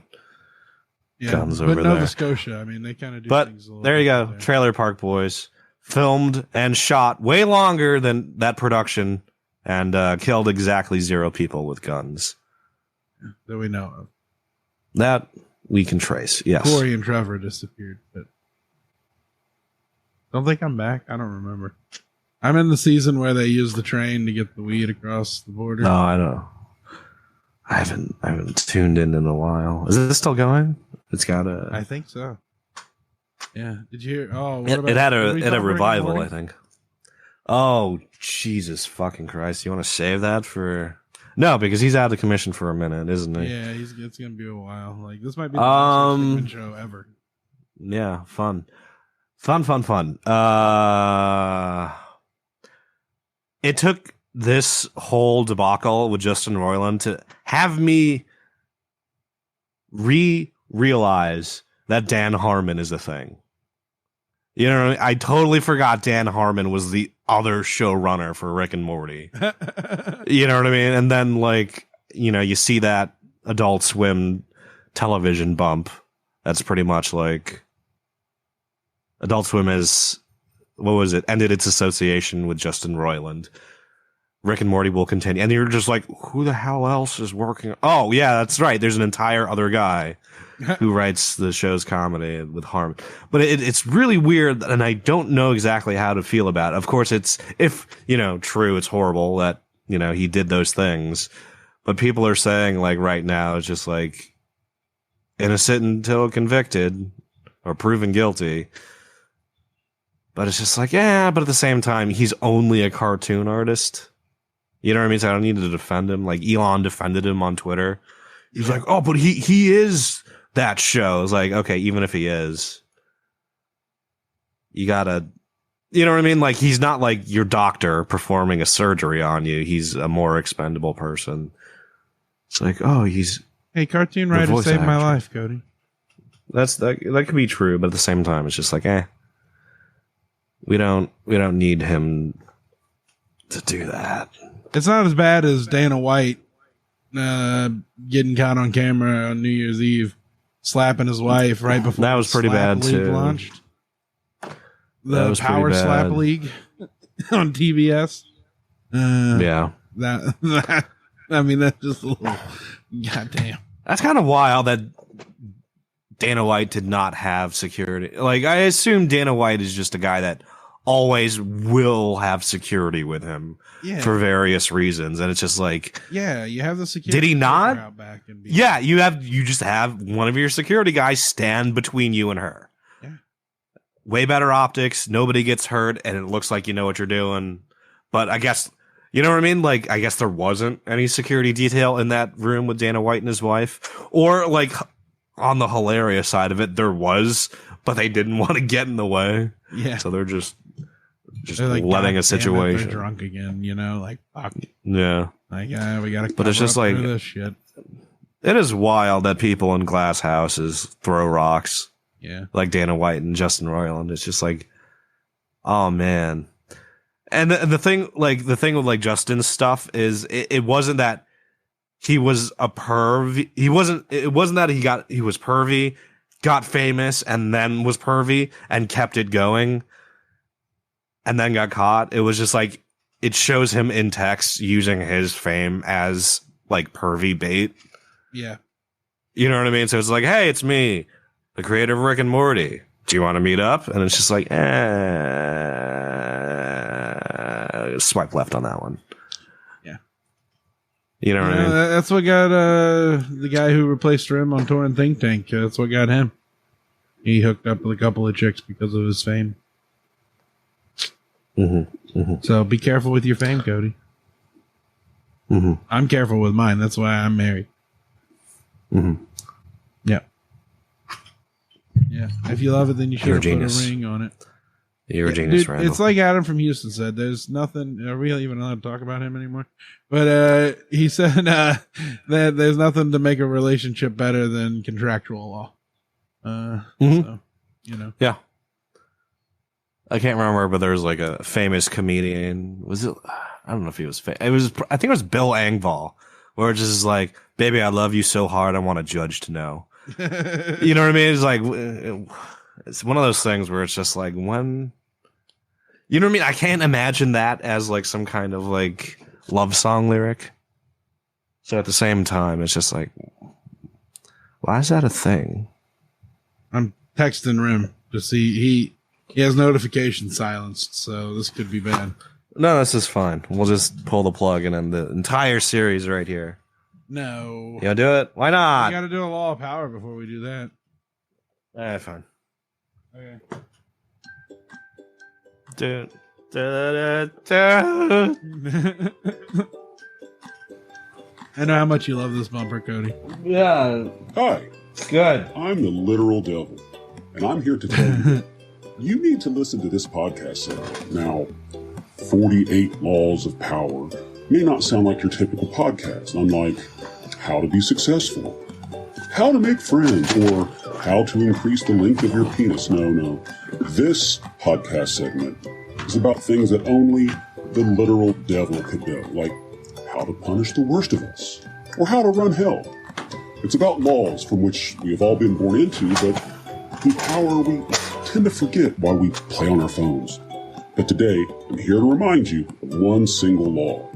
guns over there. But Nova Scotia, I mean, they kind of do things a little there you go. There. Trailer Park Boys filmed and shot way longer than that production, and killed exactly 0 people with guns that we know of. That we can trace. Yes. Corey and Trevor disappeared, but don't think I'm back. I don't remember. I'm in the season where they use the train to get the weed across the border. No, I know. I haven't tuned in a while. Is this still going? It's got a. I think so. Yeah. Did you hear? Oh, it had a revival, I think. Oh, Jesus fucking Christ! You want to save that for? No, because he's out of commission for a minute, isn't he? Yeah, it's gonna be a while. This might be the best Rich Dickman show ever. Yeah, fun. It took this whole debacle with Justin Roiland to have me realize that Dan Harmon is a thing. I totally forgot Dan Harmon was the other showrunner for Rick and Morty. You know what I mean? And then you see that Adult Swim television bump. That's pretty much Adult Swim is, ended its association with Justin Roiland. Rick and Morty will continue. And you're just like, who the hell else is working? Oh, yeah, that's right. There's an entire other guy who writes the show's comedy with Harmon. But it's really weird, and I don't know exactly how to feel about it. Of course, if true, it's horrible that, he did those things. But people are saying, right now, it's just innocent until convicted or proven guilty. But it's just but at the same time, he's only a cartoon artist. You know what I mean? So I don't need to defend him. Like Elon defended him on Twitter. He's like, oh, but he is that show. It's like, okay, even if he is, you gotta, you know what I mean? Like, he's not like your doctor performing a surgery on you. He's a more expendable person. It's like, oh, hey, cartoon writer saved my life, Cody. That could be true, but at the same time, it's just like, we don't need him to do that. It's not as bad as Dana White getting caught on camera on New Year's Eve slapping his wife right before that was pretty bad too. Launched. The Power Slap League on TBS. Yeah. That I mean, that's just a little goddamn. That's kind of wild that Dana White did not have security. Like, I assume Dana White is just a guy that always will have security with him for various reasons, and it's just like, you have the security. Did he not? Out back and you just have one of your security guys stand between you and her. Yeah, way better optics. Nobody gets hurt, and it looks like you know what you're doing. But I guess you know what I mean. Like, I guess there wasn't any security detail in that room with Dana White and his wife, or like on the hilarious side of it, there was, but they didn't want to get in the way. Yeah, so they're just like, letting a situation. They're drunk again, you know, like fuck. Yeah, like we gotta. But it's just like this shit. It is wild that people in glass houses throw rocks. Yeah, like Dana White and Justin Roiland. It's just like, oh man. And the thing with like Justin's stuff is it wasn't that he was a perv. It wasn't that he was pervy, got famous, and then was pervy and kept it going, and then got caught. It was just like, it shows him in text using his fame as like pervy bait. Yeah. You know what I mean? So it's like, hey, it's me, the creator of Rick and Morty. Do you want to meet up? And it's just like, swipe left on that one. Yeah. You know what I mean? That's what got the guy who replaced Rim on Tour and Think Tank. That's what got him. He hooked up with a couple of chicks because of his fame. Mm-hmm. Mm-hmm. So be careful with your fame, Cody. Mm-hmm. I'm careful with mine. That's why I'm married. Mm-hmm. Yeah. Yeah. If you love it, then you should put a ring on it. You're a genius, dude, Randall. It's like Adam from Houston said. There's nothing. Are we even allowed to talk about him anymore? But he said that there's nothing to make a relationship better than contractual law. So, you know. Yeah. I can't remember, but there's like a famous comedian. Was it? I don't know if he was. I think it was Bill Engvall, where it's just like, "Baby, I love you so hard, I want a judge to know." You know what I mean? It's like, it's one of those things where it's just like, when, you know what I mean? I can't imagine that as like some kind of like love song lyric. So at the same time, it's just like, why is that a thing? I'm texting Rim to see he has notifications silenced, so this could be bad. No, this is fine. We'll just pull the plug and end the entire series right here. No. You wanna do it? Why not? We gotta do a law of power before we do that. Fine. Okay. I know how much you love this bumper, Cody. Yeah. Hi. Good. I'm the literal devil, and I'm here to tell you that you need to listen to this podcast segment. Now, 48 Laws of Power may not sound like your typical podcast, unlike How to Be Successful, How to Make Friends, or How to Increase the Length of Your Penis. No. This podcast segment is about things that only the literal devil could know, like how to punish the worst of us, or how to run hell. It's about laws from which we have all been born into, but whose power we tend to forget while we play on our phones. But today, I'm here to remind you of one single law.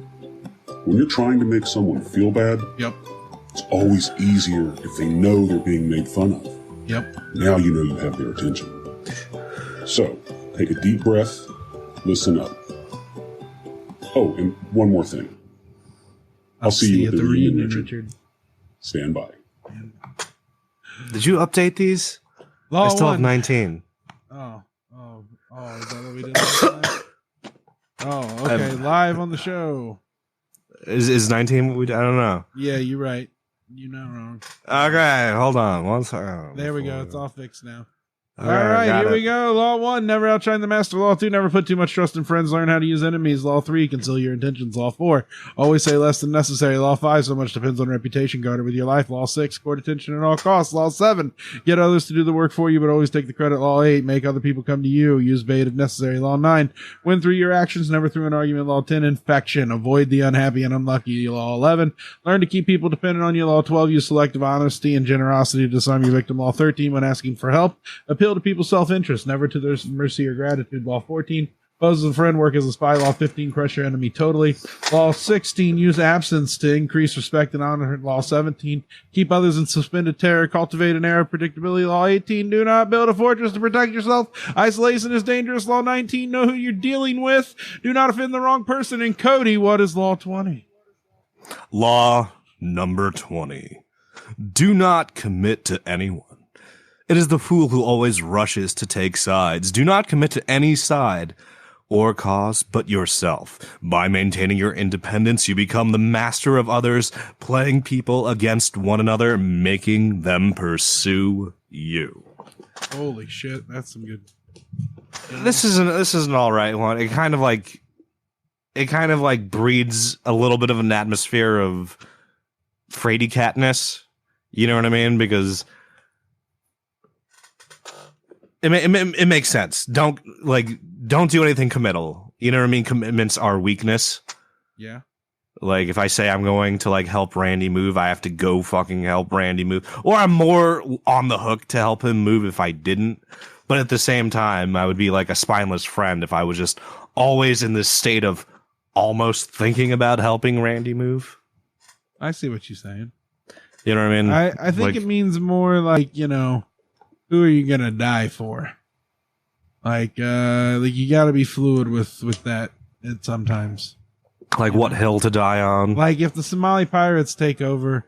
When you're trying to make someone feel bad, it's always easier if they know they're being made fun of. Now you know you have their attention. So, take a deep breath, listen up. Oh, and one more thing. I'll see you at the reunion, Richard. Stand by. Did you update these? I still have 19. Oh, is that what we did last night? Oh, okay. Live on the show. Is 19 what we, I don't know. Yeah, you're right. You're not wrong. Okay, hold on. One second. There we go. It's all fixed now. Okay, All right, got here it. we go. Law 1, never outshine the master. Law 2, never put too much trust in friends. Learn how to use enemies. Law 3, conceal your intentions. Law 4, always say less than necessary. Law 5, so much depends on reputation. Guard it with your life. Law 6, court attention at all costs. Law 7, get others to do the work for you, but always take the credit. Law 8, make other people come to you. Use bait if necessary. Law 9, win through your actions, never through an argument. Law 10, infection. Avoid the unhappy and unlucky. Law 11, learn to keep people dependent on you. Law 12, use selective honesty and generosity to disarm your victim. Law 13, when asking for help, appeal to people's self-interest, never to their mercy or gratitude. Law 14, pose as a friend, work as a spy. Law 15, crush your enemy totally. Law 16, use absence to increase respect and honor. Law 17, keep others in suspended terror, cultivate an air of predictability. Law 18, do not build a fortress to protect yourself. Isolation is dangerous. Law 19, know who you're dealing with. Do not offend the wrong person. And Cody, what is Law 20? Law number 20. Do not commit to anyone. It is the fool who always rushes to take sides. Do not commit to any side or cause but yourself. By maintaining your independence, you become the master of others, playing people against one another, making them pursue you. Holy shit, that's some good. This is an all right one. It kind of like breeds a little bit of an atmosphere of fraidy catness. You know what I mean? Because it makes sense. Don't do anything committal. You know what I mean? Commitments are weakness. Yeah. Like if I say I'm going to like help Randy move, I have to go fucking help Randy move. Or I'm more on the hook to help him move if I didn't. But at the same time, I would be like a spineless friend if I was just always in this state of almost thinking about helping Randy move. I see what you're saying. You know what I mean? I think it means more like, you know, who are you gonna die for? Like you gotta be fluid with that sometimes. Like what hill to die on? Like if the Somali pirates take over,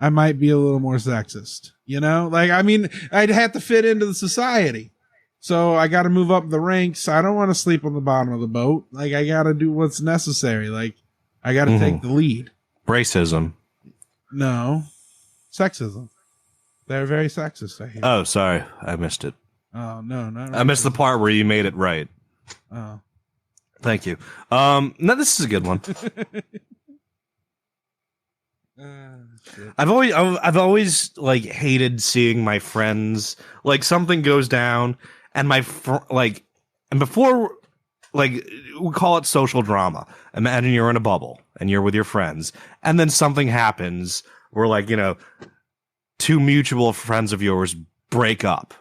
I might be a little more sexist. You know? Like, I mean, I'd have to fit into the society. So I gotta move up the ranks. I don't want to sleep on the bottom of the boat. Like I gotta do what's necessary. Like I gotta take the lead. Racism. No. Sexism. They're very sexist, I hear. Oh, sorry. I missed it. Oh, no, not right. I missed the part where you made it right. Oh. Thank you. No, this is a good one. Shit. I've always like hated seeing my friends, like something goes down and and before, like, we call it social drama. Imagine you're in a bubble and you're with your friends and then something happens where, like, you know, two mutual friends of yours break up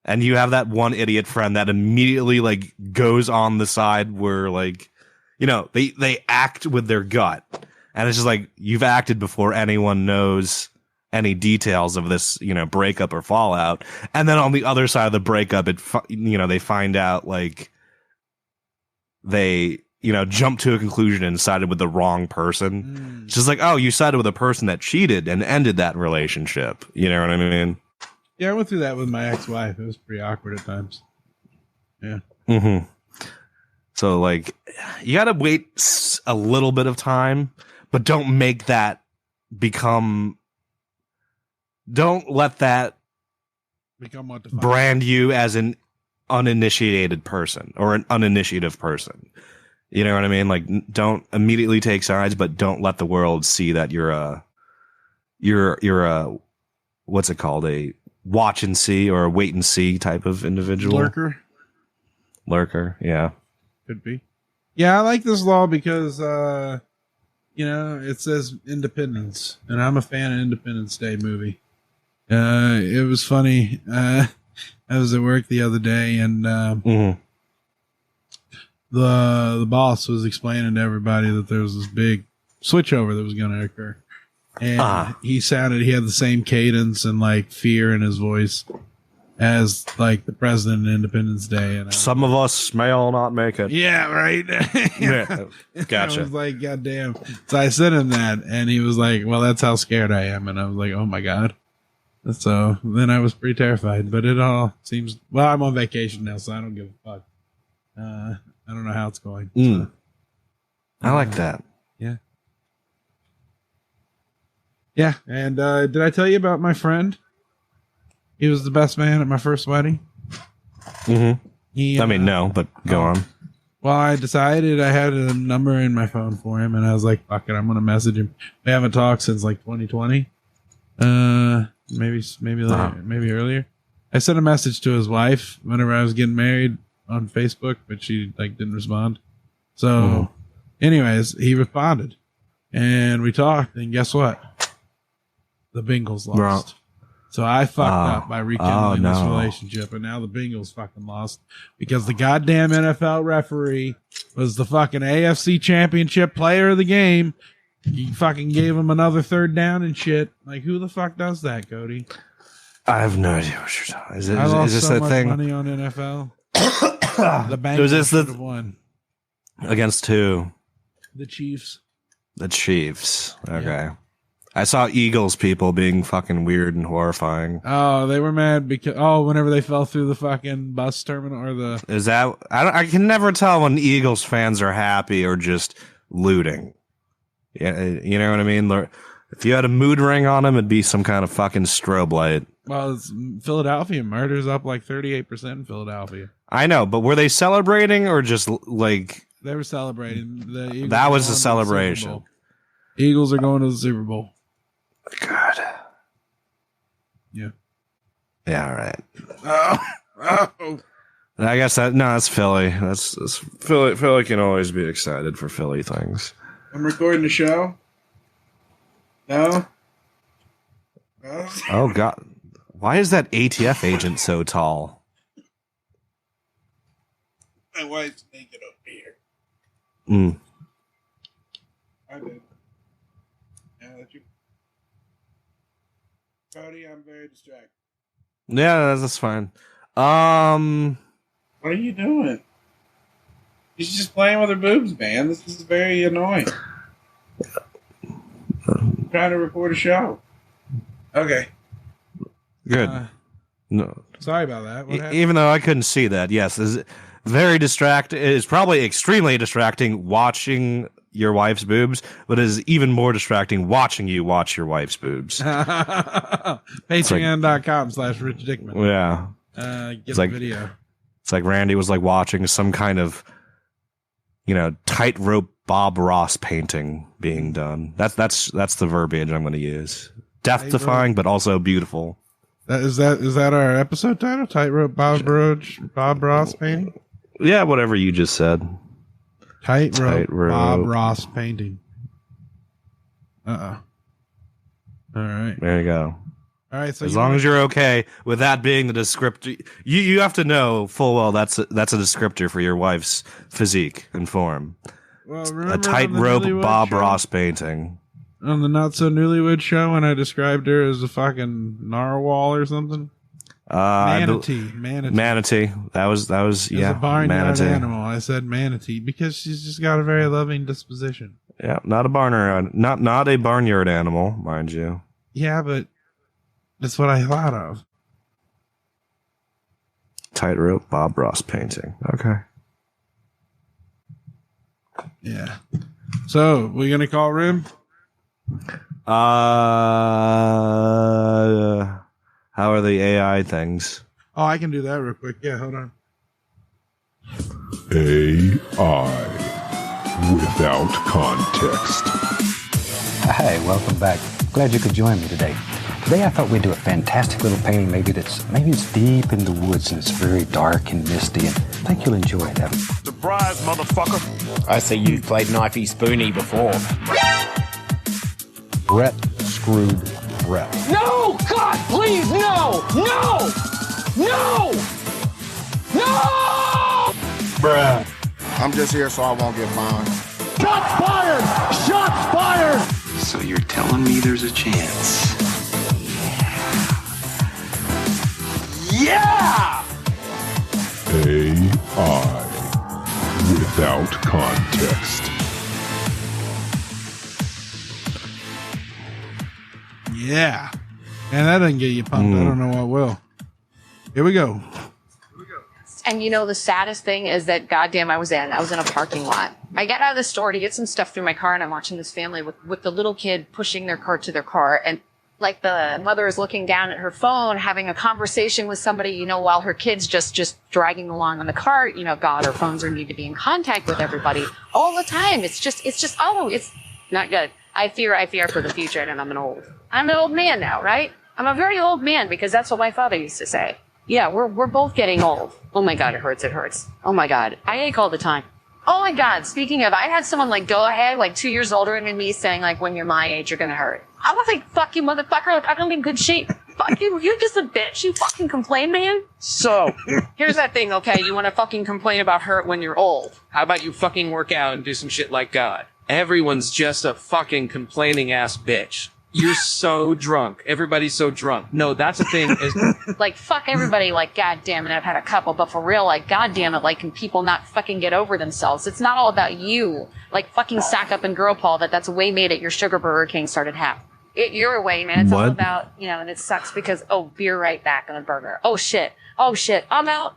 and you have that one idiot friend that immediately like goes on the side where, like, you know, they act with their gut, and it's just like, you've acted before anyone knows any details of this, you know, breakup or fallout. And then on the other side of the breakup, they find out, like, they, you know, jump to a conclusion and sided with the wrong person. It's just like, oh, you sided with a person that cheated and ended that relationship. You know what I mean? Yeah, I went through that with my ex-wife. It was pretty awkward at times. Yeah. Mm-hmm. So, like, you gotta wait a little bit of time, but don't make that don't let that become what brand you as an uninitiated person or an uninitiative person. You know what I mean? Like, don't immediately take sides, but don't let the world see that you're a what's it called? A watch and see or a wait and see type of individual. Lurker. Yeah. Could be. Yeah. I like this law because, you know, it says independence, and I'm a fan of Independence Day movie. It was funny. I was at work the other day, and the boss was explaining to everybody that there was this big switchover that was going to occur, and he had the same cadence and like fear in his voice as like the president of Independence Day. And some of us may all not make it. Yeah, right. Yeah, gotcha. I was like, God damn. So I sent him that, and he was like, well, that's how scared I am. And I was like, oh my God. So then I was pretty terrified, but it all seems, well, I'm on vacation now, so I don't give a fuck. I don't know how it's going. So, I like that. Yeah. Yeah, and did I tell you about my friend? He was the best man at my first wedding. Mm-hmm. I mean, no, but go on. Well, I decided I had a number in my phone for him, and I was like, fuck it, I'm going to message him. We haven't talked since like 2020. Maybe earlier. I sent a message to his wife whenever I was getting married on Facebook, but she like didn't respond. So anyways, he responded and we talked, and guess what? The Bengals lost. Bro. So I fucked up by rekindling this relationship, and now the Bengals fucking lost because the goddamn NFL referee was the fucking AFC Championship player of the game. He fucking gave him another third down and shit. Like, who the fuck does that, Cody? I have no idea what you're talking about. I lost is this so a much thing? money on NFL. The Bengals should have won. Against who? The Chiefs. The Chiefs. Okay. Yeah. I saw Eagles people being fucking weird and horrifying. Oh, they were mad because whenever they fell through the fucking bus terminal or the. Is that I can never tell when Eagles fans are happy or just looting. Yeah, you know what I mean? If you had a mood ring on them, it'd be some kind of fucking strobe light. Well, it's Philadelphia. Murder's up like 38% in Philadelphia. I know, but were they celebrating or just like... They were celebrating. The Eagles that was the celebration. Eagles are going to the Super Bowl. God. Yeah. Yeah, all right. I guess that's Philly. That's Philly. Philly can always be excited for Philly things. I'm recording the show. No? Oh, God. Why is that ATF agent so tall? My wife's naked up here. I did. Yeah, that's you. Cody, I'm very distracted. Yeah, that's fine. What are you doing? She's just playing with her boobs, man. This is very annoying. I'm trying to record a show. Okay. Good. No, sorry about that. What happened? Even though I couldn't see that, yes, it's very distracting. It's probably extremely distracting watching your wife's boobs, but it is even more distracting watching you watch your wife's boobs. Patreon.com/Rich Dickman. Yeah. Get the video. It's like Randy was like watching some kind of, tightrope Bob Ross painting being done. That's the verbiage I'm going to use. Death-defying, but also beautiful. Is that our episode title? Tightrope Bob Ross painting? Yeah, whatever you just said. Tightrope Bob Ross painting. All right. There you go. All right. So as long as you're okay with that being the descriptor, you have to know full well that's a descriptor for your wife's physique and form. Well, a tightrope Bob Ross painting. On the Not So Newlywed Show, when I described her as a fucking narwhal or something. Manatee. That was yeah. A barnyard manatee. Animal. I said manatee because she's just got a very loving disposition. Yeah, not a barnyard, not a barnyard animal, mind you. Yeah, but that's what I thought of. Tightrope Bob Ross painting. Okay. Yeah. So we gonna call Rim? How are the AI things? Oh, I can do that real quick. Yeah, hold on. AI without context. Hi, welcome back. Glad you could join me today. Today I thought we'd do a fantastic little painting, maybe it's deep in the woods and it's very dark and misty, and I think you'll enjoy it. Surprise, motherfucker! I see you've played Knifey Spoony before. Brett screwed Brett. No! God, please, no! No! No! No! Bruh. I'm just here so I won't get fined. Shots fired! Shots fired! So you're telling me there's a chance? Yeah! AI without context. Yeah. Man, that doesn't get you pumped. I don't know what will. Here we go. And the saddest thing is that goddamn I was in a parking lot. I get out of the store to get some stuff through my car, and I'm watching this family with the little kid pushing their cart to their car, and like the mother is looking down at her phone, having a conversation with somebody, you know, while her kid's just dragging along on the cart. You know, God, her phones need to be in contact with everybody all the time. It's not good. I fear for the future, and I'm an old man now, right? I'm a very old man, because that's what my father used to say. Yeah, we're both getting old. Oh my God, it hurts. Oh my God, I ache all the time. Oh my God, speaking of, I had someone like go ahead, like 2 years older than me, saying like, when you're my age, you're gonna hurt. I was like, fuck you, motherfucker, like, I'm in good shape. Fuck you, you're just a bitch, you fucking complain, man. So, here's that thing, okay, you wanna fucking complain about hurt when you're old. How about you fucking work out and do some shit like God? Everyone's just a fucking complaining ass bitch. You're so drunk. Everybody's so drunk. No, that's the thing. Like, fuck everybody, like, God damn it, I've had a couple, but for real, like, God damn it, like, can people not fucking get over themselves? It's not all about you. Like, fucking sack up and girl Paul, that's way made at your Sugar Burger King started half. Your way, man. It's all about, you know, and it sucks because, beer right back on the burger. Oh, shit, I'm out.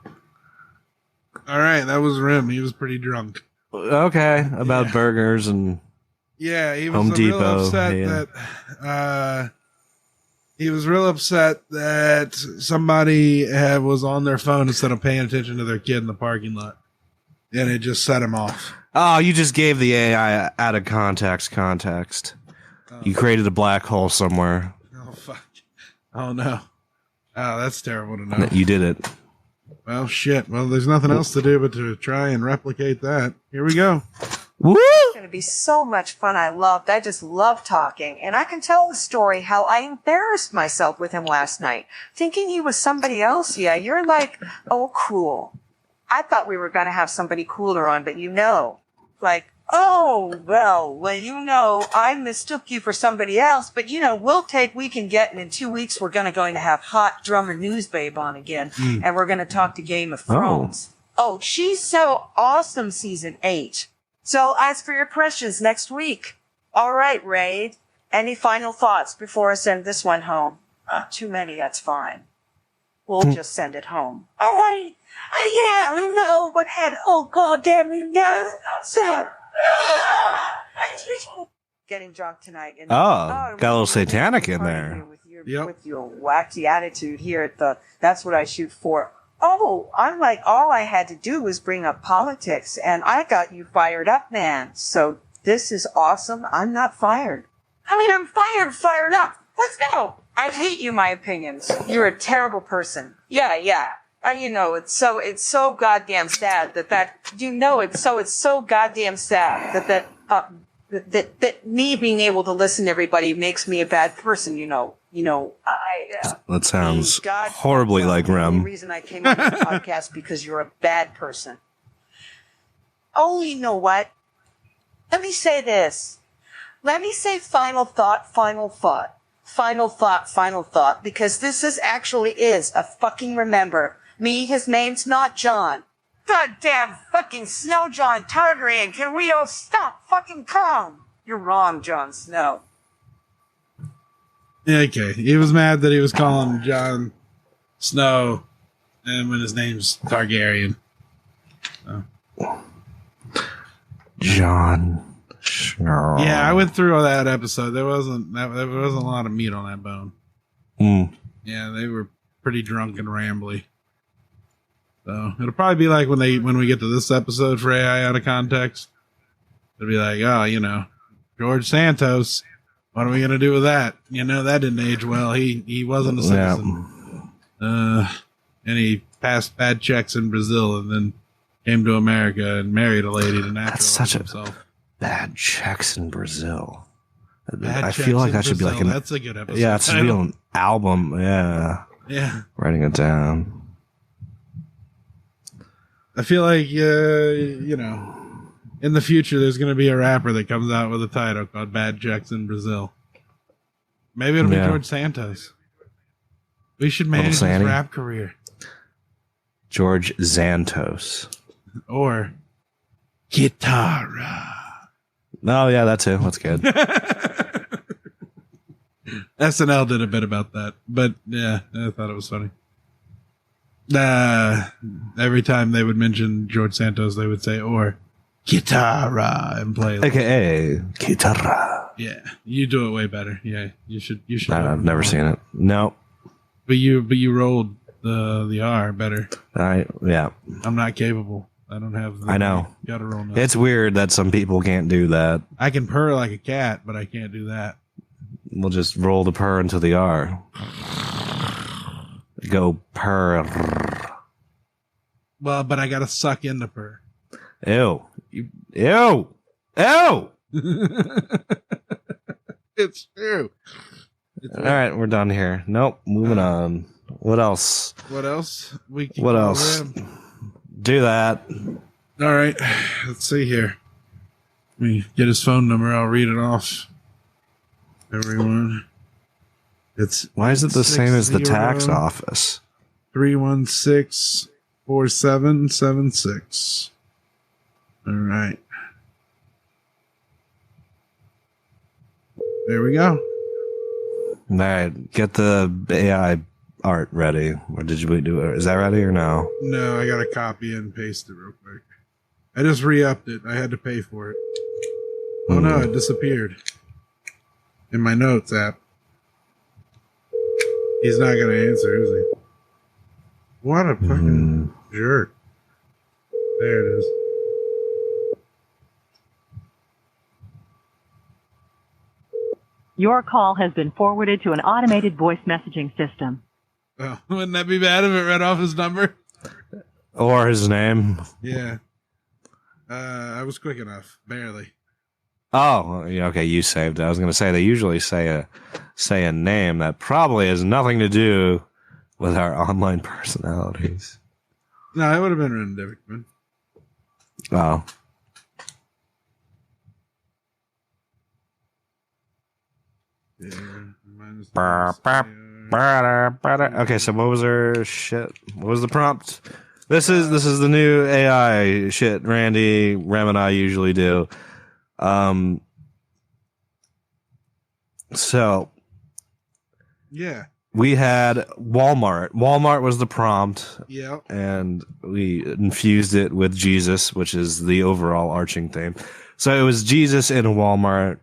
All right, that was Rim. He was pretty drunk. Okay, about burgers and... Yeah, he was Home real Depot, upset that he was real upset that somebody was on their phone instead of paying attention to their kid in the parking lot, and it just set him off. Oh, you just gave the AI out of context. You created a black hole somewhere. Oh fuck! Oh no! Oh, that's terrible to know. You did it. Well, shit. Well, there's nothing else to do but to try and replicate that. Here we go. Woo! It's going to be so much fun. I just love talking. And I can tell the story how I embarrassed myself with him last night, thinking he was somebody else. Yeah, you're like, oh, cool. I thought we were going to have somebody cooler on, but like, oh, well, you know, I mistook you for somebody else, but you know, we can get, and in 2 weeks, we're going to have Hot Drummer News Babe on again, and we're going to talk to Game of Thrones. Oh, she's so awesome, season 8. So ask for your questions next week. All right, Raid. Any final thoughts before I send this one home? Too many, that's fine. We'll just send it home. All right. Yeah, I know, but God damn it, no. Getting drunk tonight. And, got a little satanic in there. With your wacky attitude here that's what I shoot for. Oh, I'm like, all I had to do was bring up politics, and I got you fired up, man. So this is awesome. I'm not fired. I mean, I'm fired up. Let's go. I hate you, my opinions. You're a terrible person. Yeah. You know, it's so goddamn sad it's so goddamn sad that me being able to listen to everybody makes me a bad person, you know. That sounds horribly like Rem. The reason I came on this podcast because you're a bad person. Oh, you know what? Let me say this. Let me say final thought, because this is a fucking remember. Me, his name's not John. Goddamn fucking Snow John Targaryen, can we all stop fucking calm? You're wrong, Jon Snow. Yeah, okay. He was mad that he was calling Jon Snow and when his name's Targaryen. So. Jon Snow. Yeah, I went through all that episode. There wasn't a lot of meat on that bone. Yeah, they were pretty drunk and rambly. So it'll probably be like when we get to this episode for AI out of context. It'll be like, oh, you know, George Santos. What are we gonna do with that? You know, that didn't age well. He wasn't a citizen. And he passed bad checks in Brazil and then came to America and married a lady to naturalize himself. Bad checks in Brazil. I feel like that should be like that's a good episode. Yeah, it should be an album. Yeah. Writing it down. I feel like you know, in the future there's going to be a rapper that comes out with a title called Bad Checks in Brazil. Maybe it'll be George Santos. We should manage his rap career. George Xantos. Or Guitarra. Oh, yeah, that too. That's good. SNL did a bit about that. But, yeah, I thought it was funny. Every time they would mention George Santos, they would say, or Kitara and play. AKA Kitara. Yeah, you do it way better. Yeah, you should. I've never seen it. No. But you rolled the R better. Yeah. I'm not capable. I don't have. I know. You gotta roll. It's weird that some people can't do that. I can purr like a cat, but I can't do that. We'll just roll the purr into the R. Go purr. Well, but I gotta suck in the purr. Ew. Ew. Ew. It's true. All right, we're done here. Nope. Moving on. What else? What else? What else? Do that. All right. Let's see here. Let me get his phone number. I'll read it off. Everyone. Why is it the same as the tax office? 316-4776. All right. There we go. All right. Get the AI art ready. Or did you do it? Is that ready or no? No, I got to copy and paste it real quick. I just re-upped it. I had to pay for it. Oh no, it disappeared. In my notes app. He's not going to answer, is he? What a fucking jerk. There it is. Your call has been forwarded to an automated voice messaging system. Oh, wouldn't that be bad if it read off his number? Or his name? Yeah. I was quick enough. Barely. Oh, yeah, okay, you saved it. I was going to say they usually say a name that probably has nothing to do with our online personalities. No, it would have been Rich Dickman. Oh. Okay, so what was our shit? What was the prompt? This is the new AI shit Randy, Rem, and I usually do. So yeah, we had Walmart. Walmart was the prompt. Yeah, and we infused it with Jesus, which is the overall arching theme. So it was Jesus in a Walmart.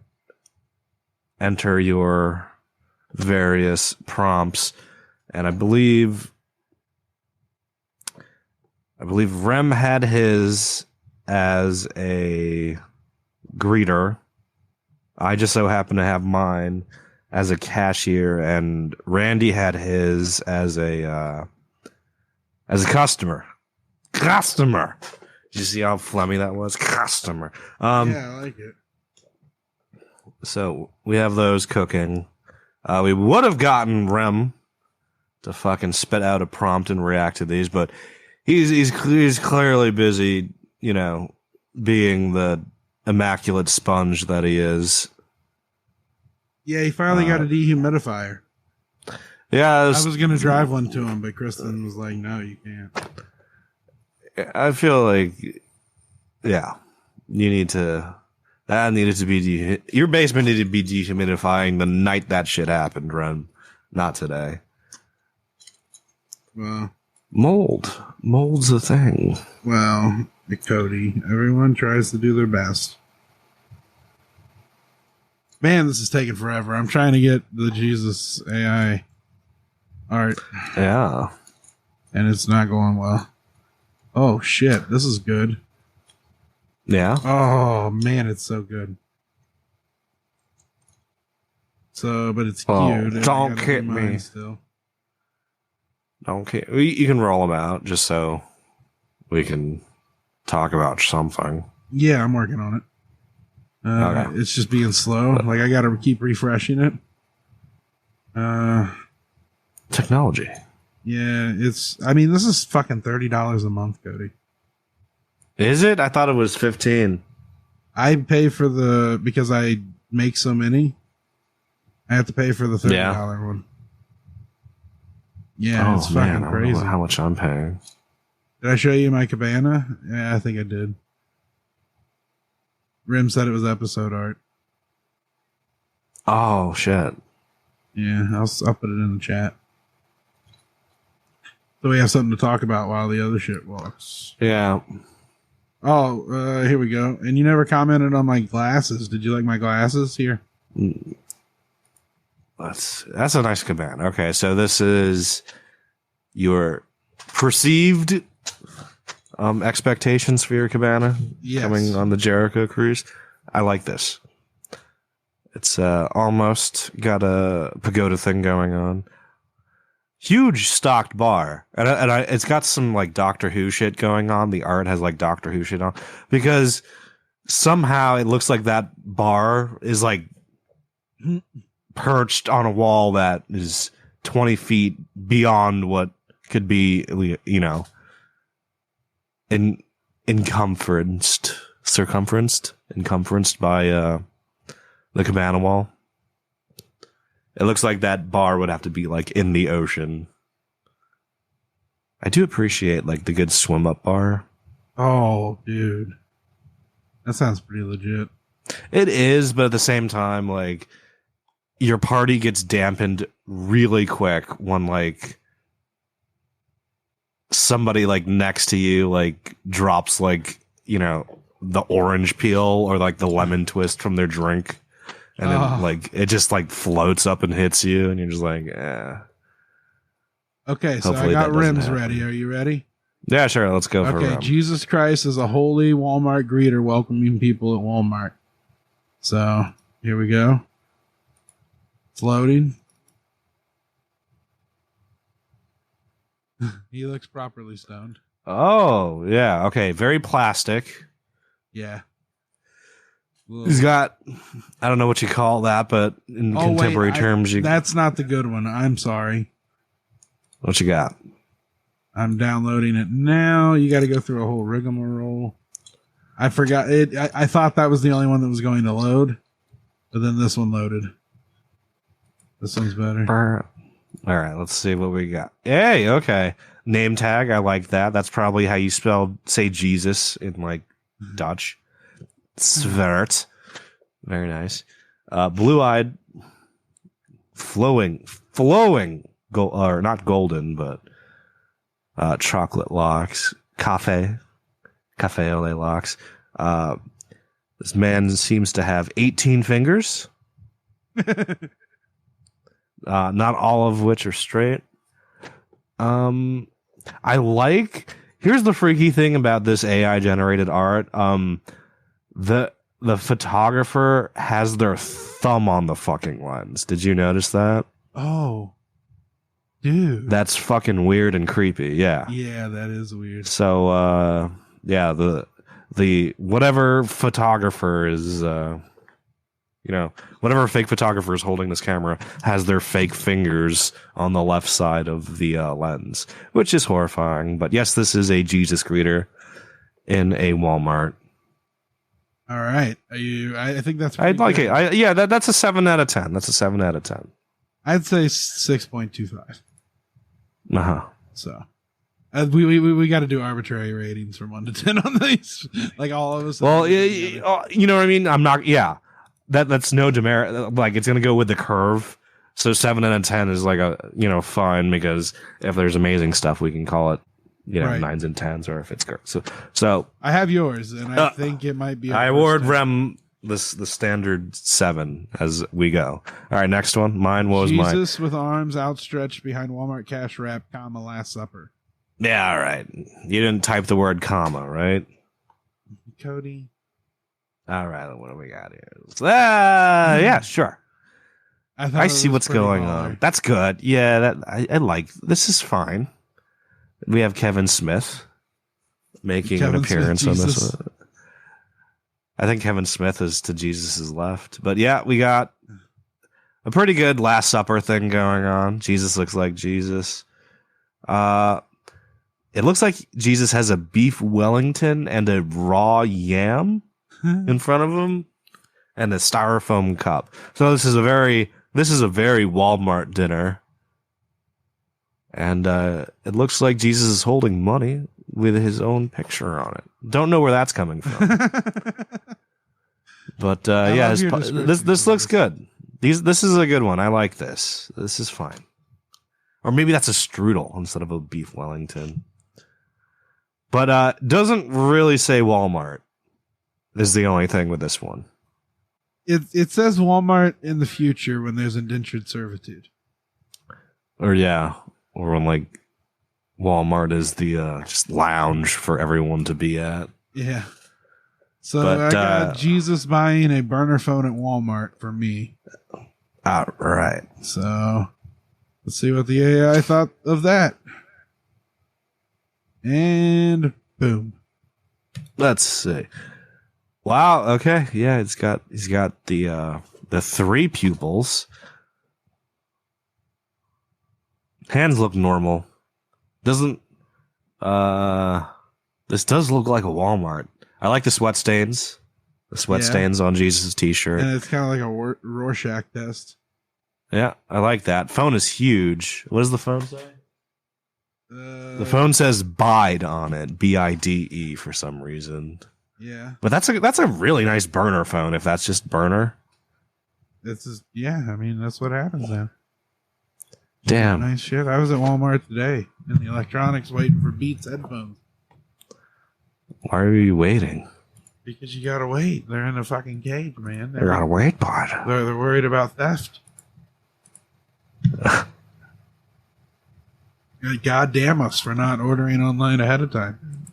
Enter your various prompts, and I believe Rem had his as a greeter. I just so happen to have mine as a cashier, and Randy had his as a customer. Customer. Did you see how phlegmy that was? Customer. Yeah, I like it. So we have those cooking. We would have gotten Rem to fucking spit out a prompt and react to these, but he's clearly busy, you know, being the immaculate sponge that he is. Yeah, he finally got a dehumidifier. Yeah, I was gonna drive one to him, but Kristen was like, "No, you can't." I feel like, yeah, you need to. That needed to be your basement needed to be dehumidifying the night that shit happened, Rem. Not today. Well, mold's a thing. Well, Cody, everyone tries to do their best. Man, this is taking forever. I'm trying to get the Jesus AI art. Yeah. And it's not going well. Oh, shit. This is good. Yeah. Oh, man, it's so good. So, but it's cute. Don't hit me. Still. Don't hit. You can roll them out just so we can talk about something. Yeah, I'm working on it. Okay. It's just being slow. Like, I got to keep refreshing it. Technology. Yeah, I mean, this is fucking $30 a month, Cody. Is it? I thought it was 15. I pay for because I make so many, I have to pay for the $30 one. Yeah, it's fucking crazy. I don't know how much I'm paying. Did I show you my cabana? Yeah, I think I did. Rim said it was episode art. Oh, shit. Yeah, I'll put it in the chat. So we have something to talk about while the other shit walks. Yeah. Oh, here we go. And you never commented on my glasses. Did you like my glasses? Here. That's a nice cabana. Okay, so this is your perceived expectations for your cabana coming on the Jericho cruise. I like this. It's almost got a pagoda thing going on. Huge stocked bar, and it's got some like Doctor Who shit going on. The art has like Doctor Who shit on because somehow it looks like that bar is like perched on a wall that is 20 feet beyond what could be, you know, circumferenced by the cabana wall. It looks like that bar would have to be like in the ocean. I do appreciate like the good swim up bar. Oh, dude. That sounds pretty legit. It is, but at the same time, like your party gets dampened really quick when like somebody like next to you like drops like, you know, the orange peel or like the lemon twist from their drink. And then, like, it just, like, floats up and hits you, and you're just like, eh. Okay, so I got rims ready. Are you ready? Yeah, sure. Let's go for a rim. Jesus Christ is a holy Walmart greeter welcoming people at Walmart. So, here we go. It's loading. He looks properly stoned. Oh, yeah. Okay, very plastic. Yeah. He's got, I don't know what you call that, but in contemporary terms, that's not the good one. I'm sorry. What you got? I'm downloading it now. You got to go through a whole rigmarole. I forgot it. I thought that was the only one that was going to load, but then this one loaded. This one's better. All right, let's see what we got. Hey, okay. Name tag. I like that. That's probably how you say Jesus in like Dutch. Svert. Very nice. Blue-eyed, flowing, or not golden, but chocolate locks. Cafe au lait locks. This man seems to have 18 fingers. Not all of which are straight. Here's the freaky thing about this AI generated art. The photographer has their thumb on the fucking lens. Did you notice that? Oh, dude. That's fucking weird and creepy. Yeah. Yeah, that is weird. So, yeah, the whatever photographer is, whatever fake photographer is holding this camera has their fake fingers on the left side of the lens, which is horrifying. But yes, this is a Jesus greeter in a Walmart. All right. I think that's I'd like good. it. That's a 7 out of 10. That's a 7 out of 10. I'd say 6.25. Uh-huh. So we got to do arbitrary ratings from 1 to 10 on these. Like all of us. Well, you know what I mean? I'm not, yeah. That's no demerit. Like it's going to go with the curve. So 7 out of 10 is like fine, because if there's amazing stuff, we can call it, right. 9s and 10s, or if it's good. So I have yours, and I think it might be. I award Rem the standard 7 as we go. All right, next one. Mine was Jesus with arms outstretched behind Walmart cash wrap, Last Supper. Yeah, all right. You didn't type the word comma, right? Cody. All right, what do we got here? Yeah, sure. I see what's going on. That's good. Yeah, I like. This is fine. We have Kevin Smith making an appearance on this one. I think Kevin Smith is to Jesus' left. But yeah, we got a pretty good Last Supper thing going on. Jesus looks like Jesus. It looks like Jesus has a beef Wellington and a raw yam in front of him and a styrofoam cup. So this is a very Walmart dinner. And it looks like Jesus is holding money with his own picture on it. Don't know where that's coming from. But yeah, this looks good. This is a good one. I like this. This is fine. Or maybe that's a strudel instead of a beef Wellington. But doesn't really say Walmart is the only thing with this one. It says Walmart in the future when there's indentured servitude. Or when like Walmart is the just lounge for everyone to be at. Yeah. So I got Jesus buying a burner phone at Walmart for me. All right. So let's see what the AI thought of that. And boom. Let's see. Wow. Okay. Yeah, he's got the 3 pupils. Hands look normal. Doesn't this does look like a Walmart. I like the sweat stains. The sweat stains on Jesus' t-shirt. And it's kind of like a Rorschach test. Yeah, I like that. Phone is huge. What does the phone say? The phone says Bide on it. BIDE for some reason. Yeah. But that's a really nice burner phone if that's just burner. This is I mean that's what happens then. Damn. Nice shit. I was at Walmart today in the electronics waiting for Beats headphones. Why are you waiting? Because you gotta wait. They're in a fucking cage, man. You gotta wait, bud. They're worried about theft. God damn us for not ordering online ahead of time.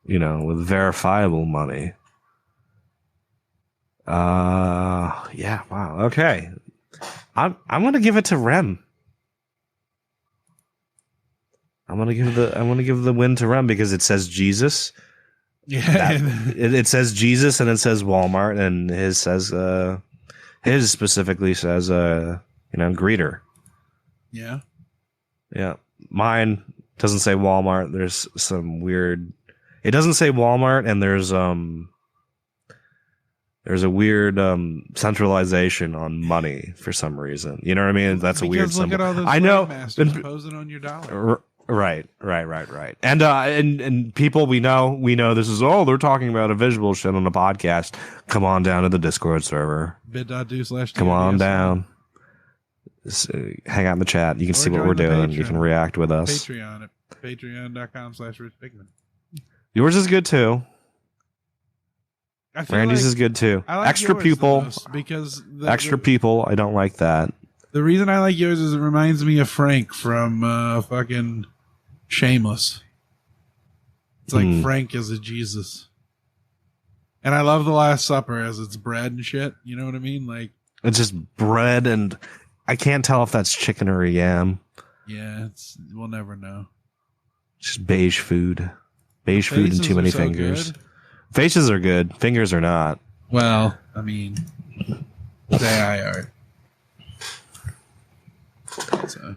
You know, with verifiable money. Yeah, wow. Okay. I'm gonna give it to Rem. I'm gonna give the win to Rem because it says Jesus. Yeah. It says Jesus and it says Walmart and his specifically says greeter. Yeah. Yeah. Mine doesn't say Walmart. There's some weird. It doesn't say Walmart, and there's a weird centralization on money for some reason. You know what I mean? That's a weird symbol. Look at all those I know. posing on your dollar. Right. And people we know this is they're talking about a visual shit on the podcast. Come on down to the Discord server. bit.do/ Come on down. Hang out in the chat. You can see what we're doing. You can react with us. Patreon at patreon.com/Rich Dickman. Yours is good too. Randy's is good too. Like extra pupil because people. I don't like that. The reason I like yours is it reminds me of Frank from fucking Shameless. It's like Frank is a Jesus. And I love the Last Supper as it's bread and shit. You know what I mean? Like it's just bread and I can't tell if that's chicken or yam. Yeah, we'll never know. Just beige food. Beige food and too many fingers. Good. Faces are good. Fingers are not. Well, I mean, they are. So,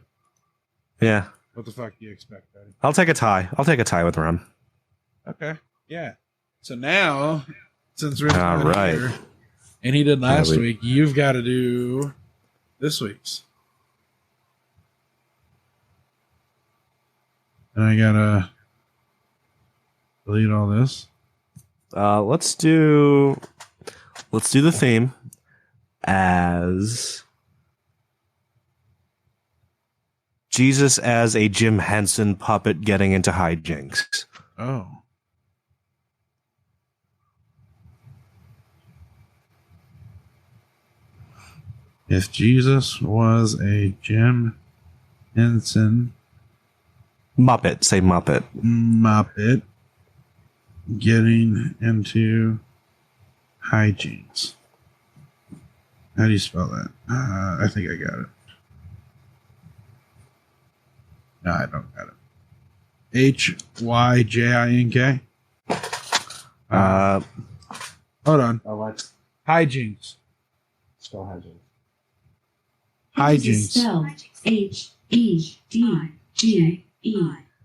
yeah. What the fuck do you expect, buddy? I'll take a tie. I'll take a tie with Rem. Okay. Yeah. So now, since Rich all right, here, and he did last week, you've got to do this week's. And I gotta delete all this. Let's do the theme as Jesus as a Jim Henson puppet getting into hijinks. Oh. If Jesus was a Jim Henson Muppet, say Muppet. Muppet getting into hijinks. How do you spell that? I think I got it. No, I don't got it. HYJINK. Hold on. Hijinks. Spell hijinks. Hijinks. Spell HEDGES.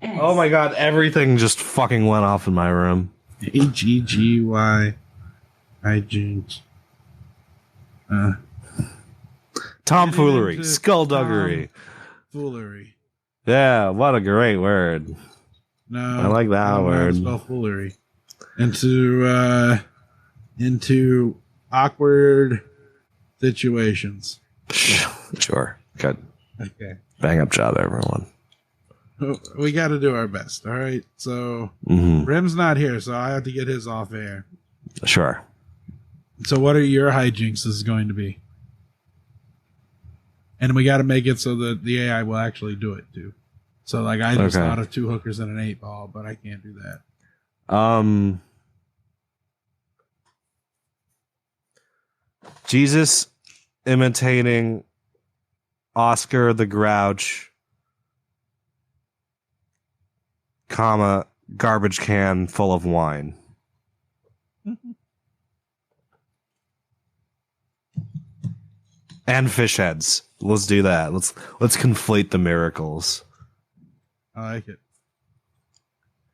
Oh my god, everything just fucking went off in my room. HEGY. Hijinks. Tomfoolery. Skullduggery. Foolery. Yeah, what a great word. No, I like that word. Spell foolery. Into awkward situations. Sure. Good. Okay. Bang up job, everyone. We got to do our best. All right. So Rim's not here, so I have to get his off air. Sure. So what are your hijinks is going to be? And we got to make it so that the AI will actually do it too. So like I just thought of 2 hookers and an 8-ball, but I can't do that. Jesus imitating Oscar the Grouch, comma, garbage can full of wine. And fish heads. Let's do that. Let's conflate the miracles. I like it.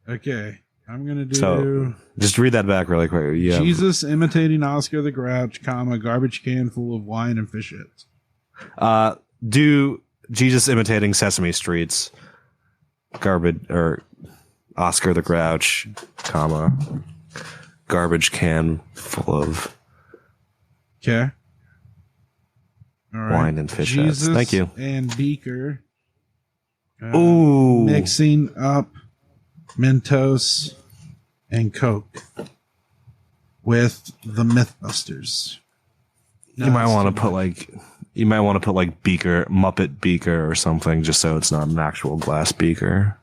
Okay. I'm going to do... So, just read that back really quick. Yeah. Jesus imitating Oscar the Grouch, comma, garbage can full of wine and fish heads. Do Jesus imitating Sesame Street's garbage, or Oscar the Grouch, comma, garbage can full of okay. All right. Wine and fish Jesus heads. Thank you. And Beaker. Ooh. Mixing up Mentos and Coke with the Mythbusters. You might want to put like beaker, Muppet beaker or something, just so it's not an actual glass beaker.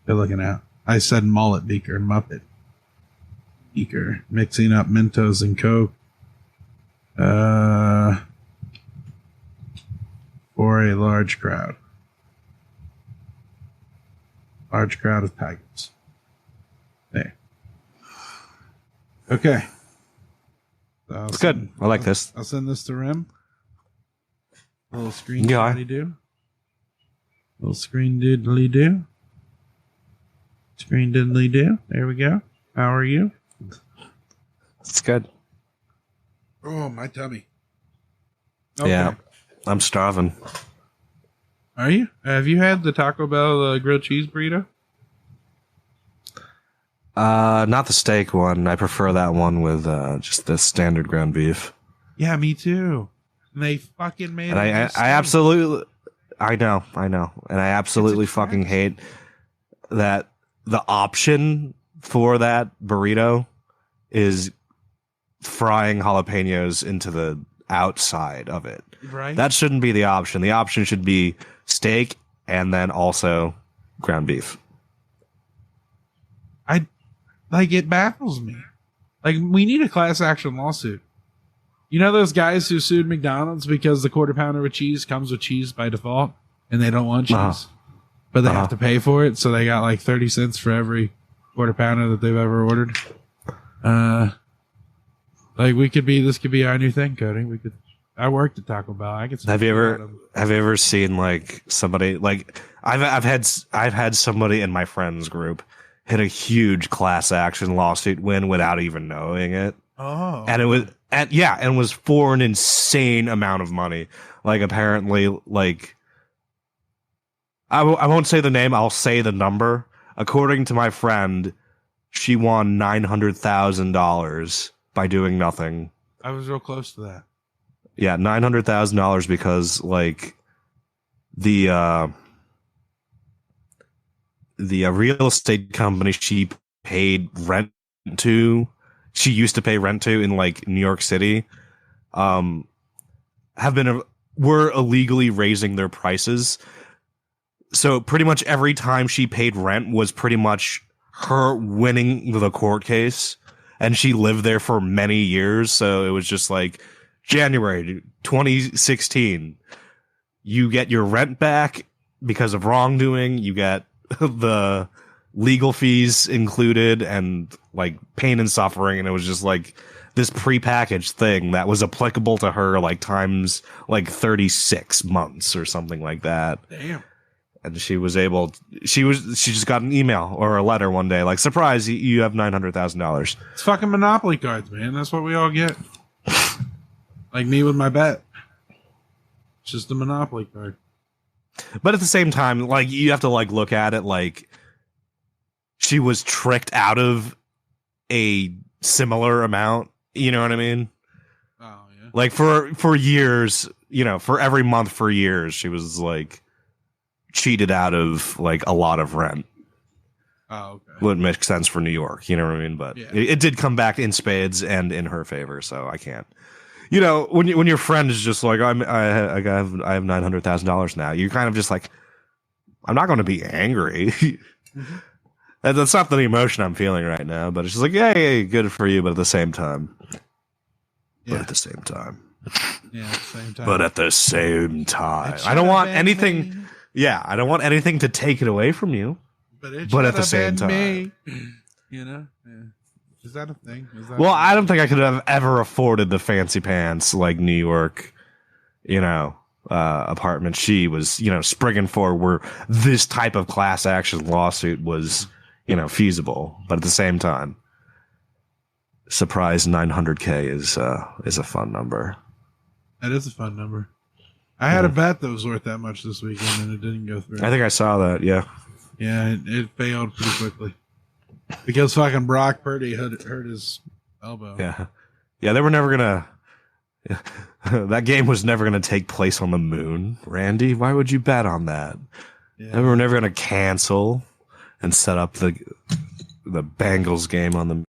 They're looking at. I said mullet beaker, Muppet beaker. Mixing up Mentos and Coke. For a large crowd. Large crowd of tigers. There. Okay. So It's good. I like this. I'll send this to Rim. A little screen Yeah. do. Little screen diddly do. Screen diddly do. There we go. How are you? It's good. Oh, my tummy. Okay. Yeah. I'm starving. Are you? Have you had the Taco Bell grilled cheese burrito? Not the steak one. I prefer that one with just the standard ground beef. Yeah, me too. And they fucking made And I absolutely, I know. And I absolutely fucking hate that the option for that burrito is frying jalapenos into the outside of it. Right. That shouldn't be the option. The option should be steak and then also ground beef. It baffles me. Like, we need a class action lawsuit. You know those guys who sued McDonald's because the quarter pounder with cheese comes with cheese by default and they don't want cheese, but they have to pay for it. So they got like 30 cents for every quarter pounder that they've ever ordered. This could be our new thing, Cody. I worked at Taco Bell. I could. Have you ever seen like somebody like I've had somebody in my friends group hit a huge class action lawsuit win without even knowing it. Oh, and it was for an insane amount of money. Like apparently, like I won't say the name. I'll say the number. According to my friend, she won $900,000 by doing nothing. I was real close to that. Yeah, $900,000 because like the real estate company she paid rent to, she used to pay rent to in like New York City, were illegally raising their prices. So pretty much every time she paid rent was pretty much her winning the court case, and she lived there for many years. So it was just like January 2016, you get your rent back because of wrongdoing. You get the legal fees included and like pain and suffering. And it was just like this prepackaged thing that was applicable to her like times like 36 months or something like that. Damn. And she just got an email or a letter one day like, surprise, you have $900,000. It's fucking Monopoly cards, man. That's what we all get. Like me with my bet. It's just a Monopoly card. But at the same time, like, you have to like look at it like she was tricked out of a similar amount. You know what I mean? Oh yeah. Like for years, you know, for every month for years, she was like cheated out of like a lot of rent. Oh, okay. Would make sense for New York, you know what I mean? But it did come back in spades and in her favor, so I can't. You know, when your friend is just like, I have $900,000 now, you're kind of just like, I'm not going to be angry. Mm-hmm. That's not the emotion I'm feeling right now, but it's just like, yeah, good for you, but at the same time. Yeah. But at the same time. Yeah, at the same time. But at the same time. I don't want anything. Yeah, I don't want anything to take it away from you. But at the same time. You know? Yeah. Is that a thing? Well, I don't think I could have ever afforded the fancy pants like New York, apartment she was, springing for where this type of class action lawsuit was, feasible. But at the same time, surprise $900K is a fun number. That is a fun number. I had a bet that was worth that much this weekend and it didn't go through. I think I saw that, yeah. Yeah, it failed pretty quickly. Because fucking Brock Purdy hurt his elbow. Yeah. Yeah, they were never going to... that game was never going to take place on the moon, Randy. Why would you bet on that? Yeah. They were never going to cancel and set up the Bengals game on the...